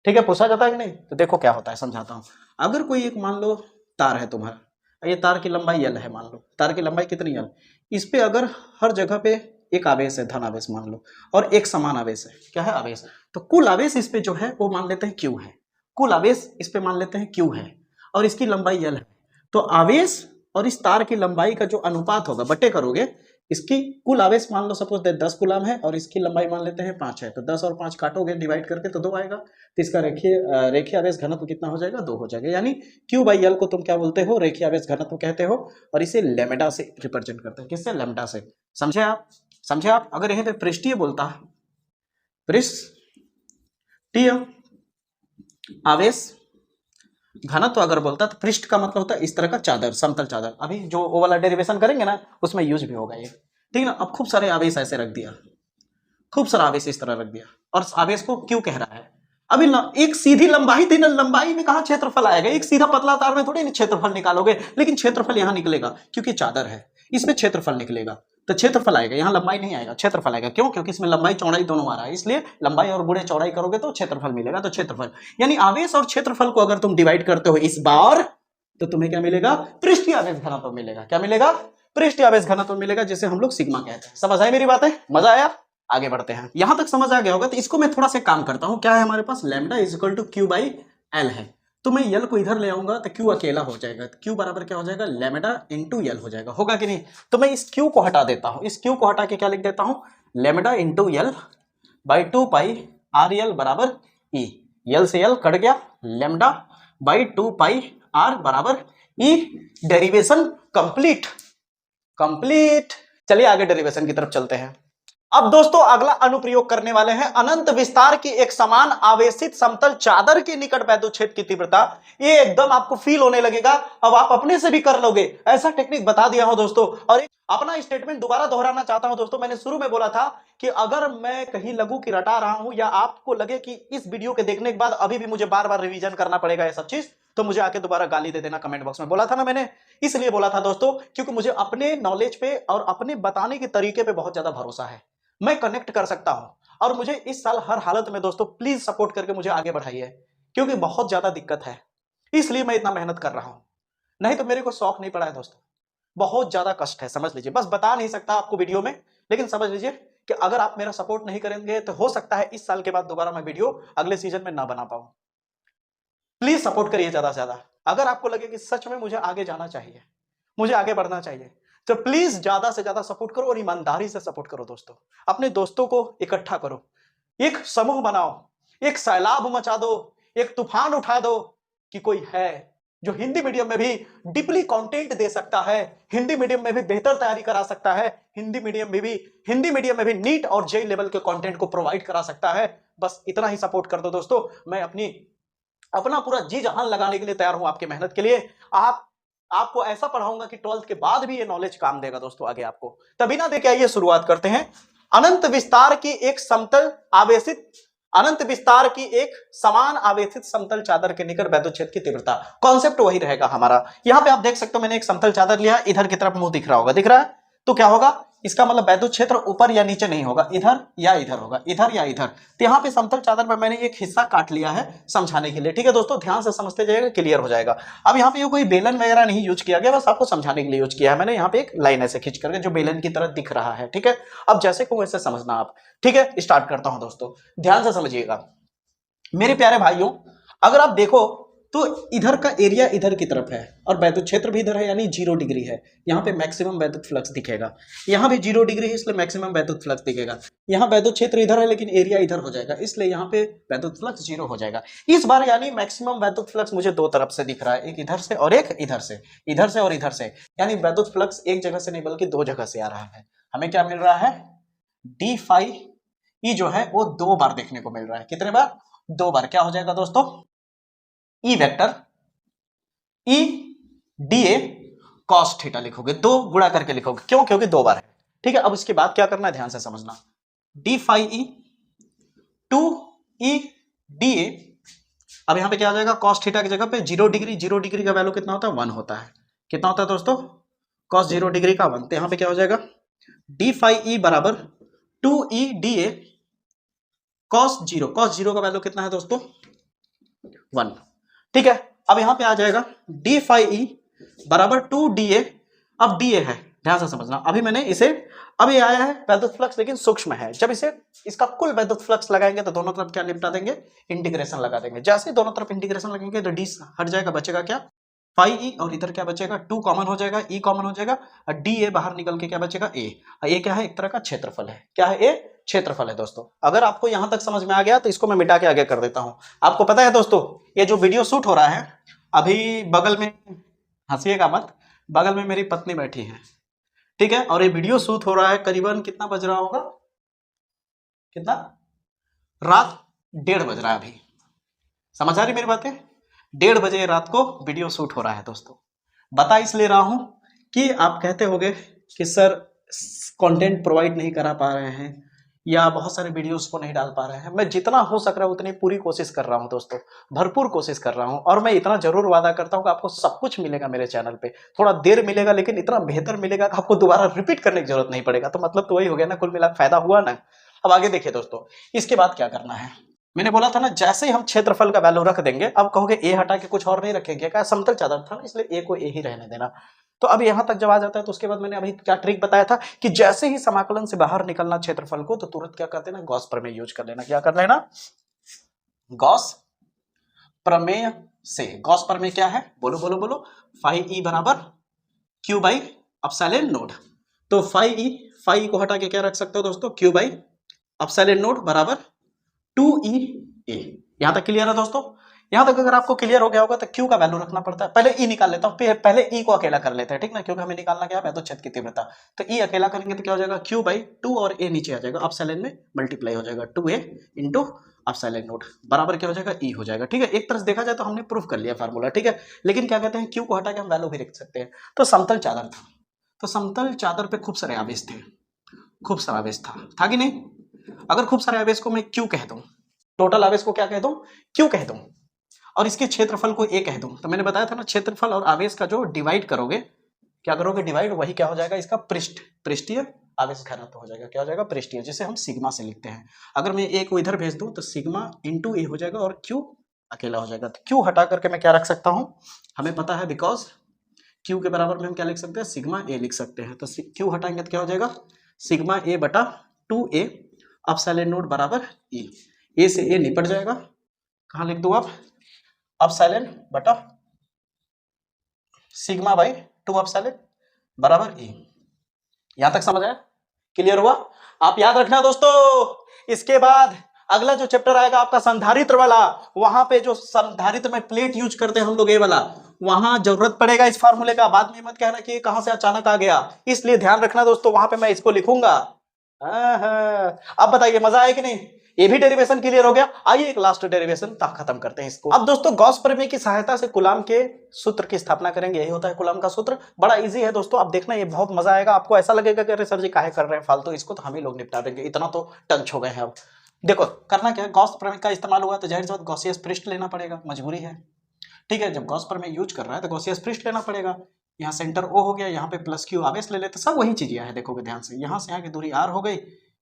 A: ठीक है, पूछा जाता है कि नहीं? तो देखो क्या होता है, समझाता हूं। अगर कोई एक मान लो तार है तुम्हारा, ये तार की लंबाई L है, मान लो तार की लंबाई कितनी L, इस पे अगर हर जगह पे एक आवेश है, धन आवेश मान लो, और एक समान आवेश है, क्या है? आवेश। तो कुल आवेश इस पे जो है वो मान लेते हैं Q है, कुल आवेश इस पे मान लेते हैं Q है, और इसकी लंबाई L है। तो आवेश और इस तार की लंबाई का जो अनुपात होगा, बटे करोगे, इसकी कुल आवेश मान लो सपोज 10 कूलम है, और इसकी लंबाई मान लेते हैं 5 है, तो 10 और 5 काटोगे डिवाइड करके तो 2 आएगा। तो इसका रेखीय आवेश घनत्व कितना हो जाएगा? 2 हो जाएगा। यानी Q बाई L को तुम क्या बोलते हो? रेखीय आवेश घनत्व कहते हो, और इसे लैम्ब्डा से रिप्रेजेंट करते हैं। किससे? लैम्ब्डा से। समझे आप? समझे आप? अगर यहीं पे पृष्ठीय बोलता, पृष्ठीय आवेश घनत्व अगर बोलता, तो पृष्ठ का मतलब होता है इस तरह का चादर, समतल चादर। अभी जो वो वाला डेरिवेशन करेंगे ना, उसमें यूज भी होगा ये। ठीक ना? अब खूब सारे आवेश ऐसे रख दिया, खूब सारा आवेश इस तरह रख दिया, और आवेश को क्यों कह रहा है? अभी एक सीधी लंबाई थी ना, लंबाई में कहा क्षेत्रफल आएगा? एक सीधा पतला तार में थोड़ी क्षेत्रफल निकालोगे, लेकिन क्षेत्रफल यहां निकलेगा क्योंकि चादर है, इसमें क्षेत्रफल निकलेगा, तो क्षेत्रफल आएगा। यहाँ लंबाई नहीं आएगा, क्षेत्रफल आएगा। क्यों? क्योंकि इसमें लंबाई चौड़ाई दोनों आ रहा है, इसलिए लंबाई और गुणे चौड़ाई करोगे तो क्षेत्रफल मिलेगा। तो क्षेत्रफल यानी आवेश और क्षेत्रफल को अगर तुम डिवाइड करते हो इस बार, तो तुम्हें क्या मिलेगा? पृष्ठीय आवेश घनत्व मिलेगा। क्या मिलेगा? पृष्ठीय आवेश घनत्व मिलेगा, जिसे हम लोग सिग्मा कहते हैं। समझ आए मेरी बातें? मजा आया? आगे बढ़ते हैं। यहां तक समझ आ गया होगा, तो इसको मैं थोड़ा सा काम करता हूं। क्या है हमारे पास? Lambda is equal to Q by L है, तो मैं L को इधर ले आऊंगा तो Q अकेला हो जाएगा। Q बराबर क्या हो जाएगा? लैम्डा इंटू L हो जाएगा। होगा कि नहीं? तो मैं इस Q को हटा देता हूं, इस Q को हटा के क्या लिख देता हूं? Lambda into L by 2 pi RL बराबर E। L से L कट गया, लैम्डा बाई 2 पाई R बराबर ई डेरिवेशन कंप्लीट। चलिए आगे डेरिवेशन की तरफ चलते हैं। अब दोस्तों अगला अनुप्रयोग करने वाले हैं अनंत विस्तार की एक समान आवेशित समतल चादर के निकट वैद्युच्छेद की तीव्रता। ये एकदम आपको फील होने लगेगा, अब आप अपने से भी कर लोगे, ऐसा टेक्निक बता दिया हूं दोस्तों। और अपना स्टेटमेंट दोबारा दोहराना चाहता हूं दोस्तों। मैंने शुरू में बोला था कि अगर मैं कहीं लगू कि रटा रहा हूं या आपको लगे कि इस वीडियो के देखने के बाद अभी भी मुझे बार बार रिवीजन करना पड़ेगा ये सब चीज, तो मुझे आके दोबारा गाली दे देना कमेंट बॉक्स में। बोला था ना मैंने, इसलिए बोला था दोस्तों क्योंकि मुझे अपने नॉलेज पे और अपने बताने के तरीके पे बहुत ज्यादा भरोसा है, मैं कनेक्ट कर सकता हूं। और मुझे इस साल हर हालत में दोस्तों प्लीज सपोर्ट करके मुझे आगे बढ़ाइए, क्योंकि बहुत ज्यादा दिक्कत है, इसलिए मैं इतना मेहनत कर रहा हूं। नहीं तो मेरे को शौक नहीं पड़ा है दोस्तों, बहुत ज्यादा कष्ट है, समझ लीजिए। बस बता नहीं सकता आपको वीडियो में, लेकिन समझ लीजिए कि अगर आप मेरा सपोर्ट नहीं करेंगे तो हो सकता है इस साल के बाद दोबारा मैं वीडियो अगले सीजन में ना बना पाऊं। प्लीज सपोर्ट करिए ज्यादा से ज्यादा। अगर आपको लगे कि सच में मुझे आगे जाना चाहिए, मुझे आगे बढ़ना चाहिए, तो प्लीज ज्यादा से ज्यादा सपोर्ट करो और ईमानदारी से सपोर्ट करो दोस्तों। अपने दोस्तों को इकट्ठा करो, एक समूह बनाओ, एक सैलाब मचा दो, एक तूफान उठा दो कि कोई है जो हिंदी मीडियम में भी डीपली कंटेंट दे सकता है, हिंदी मीडियम में भी बेहतर तैयारी करा सकता है, हिंदी मीडियम में भी नीट और जेई लेवल के कंटेंट को प्रोवाइड करा सकता है। बस इतना ही सपोर्ट कर दो दोस्तों। मैं अपना पूरा जी जान लगाने के लिए तैयार हूं आपकी मेहनत के लिए। आपको ऐसा पढ़ाऊंगा कि 12th के बाद भी ये नॉलेज काम देगा दोस्तों आगे आपको। तभी ना देखिए, आइए शुरुआत करते हैं। अनंत विस्तार की एक समान आवेशित समतल चादर के निकट वैद्युच्छेद की तीव्रता, कॉन्सेप्ट वही रहेगा हमारा। यहां पे आप देख सकते हो मैंने एक समतल चादर लिया, इधर की तरफ मुंह दिख रहा होगा, दिख रहा है? तो क्या होगा, इसका मतलब वैद्युत क्षेत्र ऊपर या नीचे नहीं होगा, इधर या इधर होगा, इधर या इधर। तो यहाँ पे समतल चादर पर मैंने एक हिस्सा काट लिया है समझाने के लिए, ठीक है दोस्तों? ध्यान से समझते जाइएगा, क्लियर हो जाएगा। अब यहाँ पे ये कोई बेलन वगैरह नहीं यूज किया गया, बस आपको समझाने के लिए यूज किया है मैंने। यहाँ पे एक लाइन ऐसे खींच करके जो बेलन की तरह दिख रहा है, ठीक है? अब जैसे को वैसे समझना आप, ठीक है? स्टार्ट करता हूं दोस्तों, ध्यान से समझिएगा मेरे प्यारे भाइयों। अगर आप देखो तो इधर का एरिया इधर की तरफ है और वैद्युत क्षेत्र भी इधर है, यानी 0 डिग्री है। यहाँ पे मैक्सिमम वैद्युत फ्लक्स दिखेगा, यहाँ भी 0 डिग्री है इसलिए मैक्सिमम वैद्युत फ्लक्स दिखेगा। यहाँ वैद्युत क्षेत्र इधर है लेकिन एरिया इधर हो जाएगा, इसलिए यहाँ पे वैद्युत फ्लक्स 0 हो जाएगा इस बार। यानी मैक्सिमम वैद्युत फ्लक्स मुझे दो तरफ से दिख रहा है, एक इधर से और एक इधर से, इधर से और इधर से। यानी वैद्युत फ्लक्स एक जगह से नहीं बल्कि दो जगह से आ रहा है। हमें क्या मिल रहा है, डी फाई ई जो है वो 2 बार देखने को मिल रहा है। कितने बार? 2 बार। क्या हो जाएगा दोस्तों, E vector E d A cos theta लिखोगे, 2 गुणा करके लिखोगे, क्यों? क्योंकि 2 बार है, ठीक है? अब इसके बाद क्या करना है, ध्यान से समझना। D phi E 2 E d A, अब यहां पे क्या आ जाएगा, कॉस थीटा की जगह पे 0 डिग्री, 0 डिग्री का वैल्यू कितना होता है, 1 होता है। कितना होता है दोस्तों, कॉस 0 डिग्री का 1। तो यहां पे क्या हो जाएगा, डी फाई ई बराबर 2 E d A cos 0। Cos 0 का वैल्यू कितना है दोस्तों, 1, ठीक है? अब यहां पे आ जाएगा डी फाई ई बराबर 2 डी ए। अब डी ए है, ध्यान से समझना। अभी मैंने इसे, अभी आया है वैद्युत फ्लक्स लेकिन सूक्ष्म है। जब इसे इसका कुल वैद्युत फ्लक्स लगाएंगे तो दोनों तरफ क्या निपटा देंगे, इंटीग्रेशन लगा देंगे। जैसे दोनों तरफ इंटीग्रेशन लगेंगे तो डी हट जाएगा, बचेगा क्या, फाई ई, और इधर क्या बचेगा, 2 कॉमन हो जाएगा, ई कॉमन हो जाएगा, और डी ए बाहर निकल के क्या बचेगा, ए। ए क्या है, एक तरह का क्षेत्रफल है। क्या है, ए क्षेत्रफल है दोस्तों। अगर आपको यहां तक समझ में आ गया तो इसको मैं मिटा के आगे कर देता हूं। आपको पता है दोस्तों, ये जो वीडियो शूट हो रहा है अभी बगल में, हंसिएगा मत, बगल में मेरी पत्नी बैठी है, ठीक है? और ये वीडियो शूट हो रहा है करीबन कितना बज रहा होगा, कितना, रात 1:30 बज रहा है अभी। समझ आ रही मेरी बातें? 1:30 बजे रात को वीडियो शूट हो रहा है दोस्तों। बता इसलिए रहा हूं कि आप कहते होंगे कि सर कंटेंट प्रोवाइड नहीं करा पा रहे हैं या बहुत सारे वीडियोस को नहीं डाल पा रहे हैं। मैं जितना हो सक रहा है उतनी पूरी कोशिश कर रहा हूं दोस्तों, भरपूर कोशिश कर रहा हूं। और मैं इतना जरूर वादा करता हूं कि आपको सब कुछ मिलेगा मेरे चैनल पे। थोड़ा देर मिलेगा लेकिन इतना बेहतर मिलेगा कि आपको दोबारा रिपीट करने की जरूरत नहीं पड़ेगा। तो मतलब तो वही हो गया ना, कुल मिला फायदा हुआ ना। अब आगे देखिए दोस्तों, इसके बाद क्या करना है। मैंने बोला था ना, जैसे ही हम क्षेत्रफल का वैल्यू रख देंगे, अब कहोगे ए हटा के कुछ और नहीं रखेंगे क्या, समतल चादर था ना इसलिए ए को ए ही रहने देना। तो अब यहां तक जब आ जाता है तो उसके बाद मैंने अभी क्या ट्रिक बताया था कि जैसे ही समाकलन से बाहर निकलना क्षेत्रफल को, तो तुरंत क्या कर देना, गॉस प्रमेय यूज कर लेना। क्या कर लेना, गॉस प्रमेय से। गॉस प्रमेय क्या है, बोलो बोलो बोलो, फाई ई बराबर क्यू बाई एप्सिलॉन नोड। तो फाई को हटा के क्या रख सकते हो दोस्तों, क्यू बाई एप्सिलॉन नोड बराबर 2 ई ए। यहां तक क्लियर है दोस्तों? यहां तक अगर आपको क्लियर हो गया होगा तो क्यू का वैल्यू रखना पड़ता है। पहले ई निकाल लेता हूं, पहले ई को अकेला कर लेते हैं, ठीक ना, क्योंकि हमें निकालना क्या है, वैद्युत की तीव्रता। तो ई अकेला करेंगे तो क्या हो जाएगा, क्यू बाई 2 और ए नीचे आ जाएगा, अपसाइलन में मल्टीप्लाई हो जाएगा, 2a इंटू अपसाइलन नोट बराबर क्या हो जाएगा, ई हो जाएगा। ठीक है, एक तरह से देखा जाए तो हमने प्रूफ कर लिया फार्मूला, ठीक है। लेकिन क्या कहते हैं, क्यू को हटा के हम वैल्यू भी लिख सकते हैं। तो समतल चादर था, तो समतल चादर पे खूब सारे आवेश थे, खूब सारा आवेश था कि नहीं। अगर खूब सारे आवेश को मैं क्यू कह दूं, टोटल आवेश को क्या कह दूं, क्यू कह दूं, और इसके क्षेत्रफल को ए कह दूं, तो मैंने बताया था ना, क्षेत्रफल और आवेश का जो डिवाइड करोगे, क्या करोगे डिवाइड, वही क्या हो जाएगा, इसका पृष्ठीय आवेश घनत्व हो जाएगा, क्या हो जाएगा, पृष्ठीय, जिसे हम सिग्मा से लिखते हैं। अगर मैं ए को इधर भेज दूं तो सिग्मा इंटू ए हो जाएगा और क्यू अकेला हो जाएगा। तो क्यू हटा करके मैं क्या रख सकता हूं, हमें पता है, बिकॉज क्यू के बराबर में हम क्या लिख सकते हैं, सिग्मा ए लिख सकते हैं। तो क्यू हटाएंगे तो क्या हो जाएगा, सिग्मा ए बटा 2a अपसाइलन नोट बराबर ई, ए से ए निपट जाएगा, कहां लिख दूं आप, अपसाइलन बटा सिग्मा बाई 2 अपसाइलन बराबर ई। यहां तक समझ आया, क्लियर हुआ। आप याद रखना दोस्तों, इसके बाद अगला जो चैप्टर आएगा आपका संधारित्र वाला, वहां पे जो संधारित्र में प्लेट यूज करते हैं हम लोग, ये वाला, वहां जरूरत पड़ेगा इस फार्मूले का। बाद में मत कहना कि कहां से अचानक आ गया, इसलिए ध्यान रखना दोस्तों, वहां पे मैं इसको लिखूंगा। अब बताइए मजा आया कि नहीं, ये भी डेरिवेशन क्लियर हो गया। आइए एक लास्ट डेरिवेशन खत्म करते हैं इसको। अब दोस्तों गॉस प्रमेय की सहायता से कूलाम के सूत्र की स्थापना करेंगे, यही होता है कूलाम का सूत्र। बड़ा इजी है दोस्तों, आप देखना, ये बहुत मजा आएगा आपको। ऐसा लगेगा कि अरे सर जी काहे कर रहे हैं फालतू, इसको तो हम ही लोग निपटा देंगे, इतना तो टंच हो गए हैं। अब देखो करना क्या है, गॉस प्रमेय का इस्तेमाल हुआ तो जाहिर सी बात गॉसियस पृष्ठ लेना पड़ेगा, मजबूरी है, ठीक है। जब गॉस प्रमेय यूज कर रहा है तो गॉसियस पृष्ठ लेना पड़ेगा। यहाँ सेंटर ओ हो गया, यहाँ पे प्लस क्यू आवेश ले लेते, सब वही चीजें है, देखोगे ध्यान से, यहाँ से यहाँ की दूरी आर हो गई,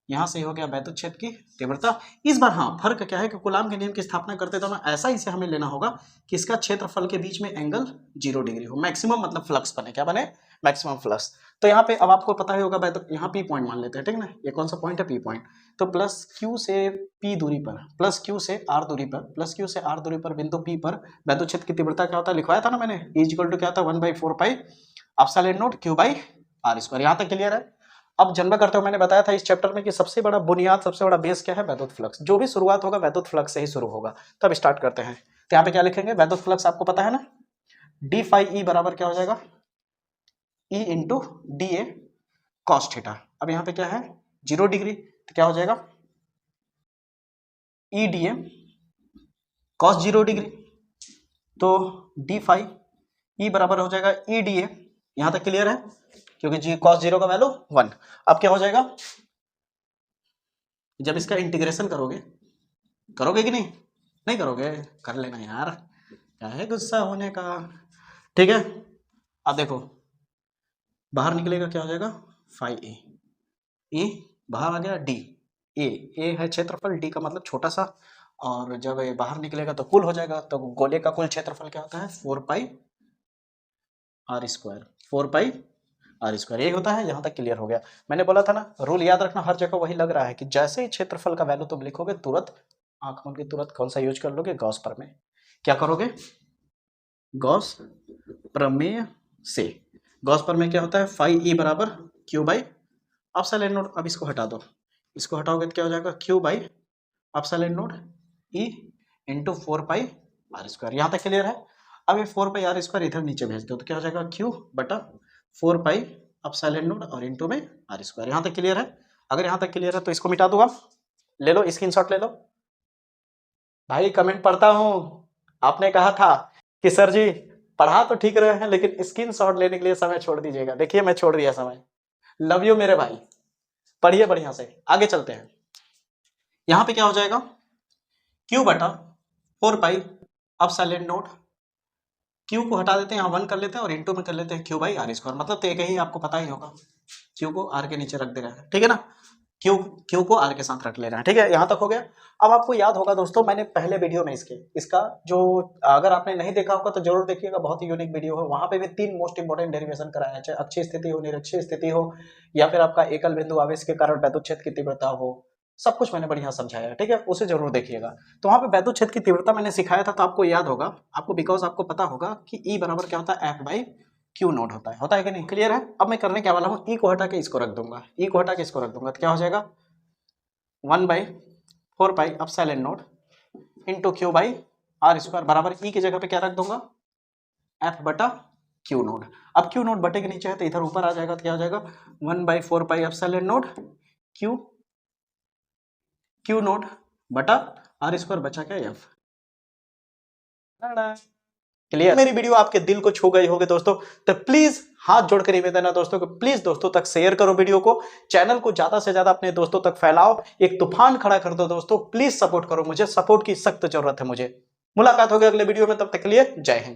A: यहां से हो गया वैद्युत क्षेत्र की तीव्रता। इस बार हाँ फर्क क्या है कि कूलाम के नियम की स्थापना करते तो ना ऐसा इसे हमें लेना होगा कि इसका क्षेत्रफल के बीच में एंगल 0 डिग्री हो, मैक्सिमम मतलब फ्लक्स बने, क्या बने, मैक्सिमम फ्लक्स। तो यहाँ पे अब आपको पता ही होगा, यहाँ पी पॉइंट मान लेते हैं, ठीक ना, ये कौन सा पॉइंट है, पी पॉइंट। तो प्लस क्यू से पी दूरी पर, प्लस क्यू से आर दूरी पर, प्लस क्यू से आर दूरी पर बिंदु पी पर वैद्युत क्षेत्र की तीव्रता क्या होता है, लिखवाया था ना मैंने, इज इक्वल टू क्या था, 1/4 pi epsilon naught Q by R square. यहाँ तक क्लियर है। अब जन्म करते हुए मैंने बताया था इस चैप्टर में कि सबसे बड़ा बुनियाद, सबसे बड़ा बेस क्या है, वैद्युत फ्लक्स। जो भी शुरुआत होगा वैद्युत फ्लक्स से ही शुरू होगा। तो अब स्टार्ट करते हैं। तो यहाँ पे क्या लिखेंगे, वैद्युत फ्लक्स आपको पता है ना, डी फाई ई बराबर क्या हो जाएगा, E into D A cos theta. अब यहाँ पे क्या है 0 डिग्री, तो क्या हो जाएगा ई डी ए कॉस 0 डिग्री, तो डी फाई ई बराबर हो जाएगा ई डी ए। यहां तक क्लियर है, क्योंकि जी कॉस 0 का वैल्यू 1। अब क्या हो जाएगा, जब इसका इंटीग्रेशन करोगे कि नहीं करोगे, कर लेना यार, क्या है गुस्सा होने का, ठीक है। अब देखो बाहर निकलेगा क्या हो जाएगा, फाई ए बाहर आ गया, डी ए है क्षेत्रफल, डी का मतलब छोटा सा, और जब ये बाहर निकलेगा तो कुल हो जाएगा। तो गोले का कुल क्षेत्रफल क्या होता है, 4 pi R square, 4 pi R square, यही होता है। यहां तक क्लियर हो गया। मैंने बोला था ना, रूल याद रखना, हर जगह वही लग रहा है कि जैसे ही क्षेत्रफल का वैल्यू तुम लिखोगे तुरंत आंख मूंद के तुरंत कौन सा यूज कर लोगे, गॉस प्रमेय। क्या करोगे, गॉस प्रमेय से। गॉस प्रमेय क्या होता है, फाई ई बराबर क्यू बाई एप्सिलॉन नॉट। अब इसको हटा दो, इसको हटाओगे तो क्या हो जाएगा, Q by epsilon naught E into 4 pi R square. यहां तक क्लियर है। अब ये 4 पाई आर स्क्वायर इधर नीचे भेज दो तो क्या हो जाएगा, क्यू बटा 4 पाई एप्सिलॉन नॉट और इनटू में आर स्क्वायर। यहां तक क्लियर है। अगर यहां तक क्लियर है तो इसको मिटा दूंगा, ले लो स्क्रीनशॉट ले लो। भाई कमेंट पढ़ता हूं, आपने कहा था कि सर जी पढ़ा तो ठीक रहे हैं लेकिन स्क्रीनशॉट लेने के लिए समय छोड़ दीजिएगा। देखिए मैं छोड़ दिया समय, लव यू मेरे भाई, पढ़िए बढ़िया से। आगे चलते हैं। यहां पे क्या हो जाएगा, क्यू बटा 4 पाई एप्सिलॉन नॉट, क्यू को हटा देते हैं, यहाँ 1 कर लेते हैं और इंटू में कर लेते हैं क्यू बाई आर स्क्वायर। मतलब तो एक ही आपको पता ही होगा, क्यू को आर के नीचे रख दे रहा है, ठीक है ना, क्यू को आर के साथ रख ले रहा है, ठीक है। यहाँ तक हो गया। अब आपको याद होगा दोस्तों, मैंने पहले वीडियो में इसका जो, अगर आपने नहीं देखा होगा तो जरूर देखिएगा, बहुत ही यूनिक वीडियो है। वहां पे भी 3 मोस्ट इंपोर्टेंट डेरिवेशन कराया है, चाहे अच्छी स्थिति हो, निरक्षीय स्थिति हो, या फिर आपका एकल बिंदु आवेश के कारण वैद्युत क्षेत्र की तीव्रता हो, सब कुछ मैंने बढ़िया समझाया है, ठीक है, उसे जरूर देखिएगा। तो वहां पे वैद्युत क्षेत्र की तीव्रता मैंने सिखाया था, तो आपको याद होगा, आपको बिकॉज आपको पता होगा कि ई बराबर क्या होता है, एफ बाई क्यू नोट होता है कि नहीं, क्लियर है। अब मैं करने क्या वाला हूँ, ई को हटा के इसको रख दूंगा, ई को हटा के इसको रख दूंगा, तो क्या हो जाएगा 1/4 pi epsilon naught into Q by R square बराबर ई की जगह पे क्या रख दूंगा, एफ बटा क्यू नोट। अब क्यू नोट बटे के नीचे है तो इधर ऊपर आ जाएगा तो क्या हो जाएगा 1/4 pi epsilon note Q note बटा आर स्क्वायर बचा क्या एफ। क्लियर। मेरी वीडियो आपके दिल को छू गई होगी दोस्तों, तो प्लीज हाथ जोड़कर निवेदन है दोस्तों को प्लीज दोस्तों तक शेयर करो वीडियो को, चैनल को ज्यादा से ज्यादा अपने दोस्तों तक फैलाओ, एक तूफान खड़ा कर दो दोस्तों। प्लीज सपोर्ट करो मुझे, सपोर्ट की सख्त जरूरत है मुझे। मुलाकात होगी अगले वीडियो में, तब तक के लिए जय हिंद।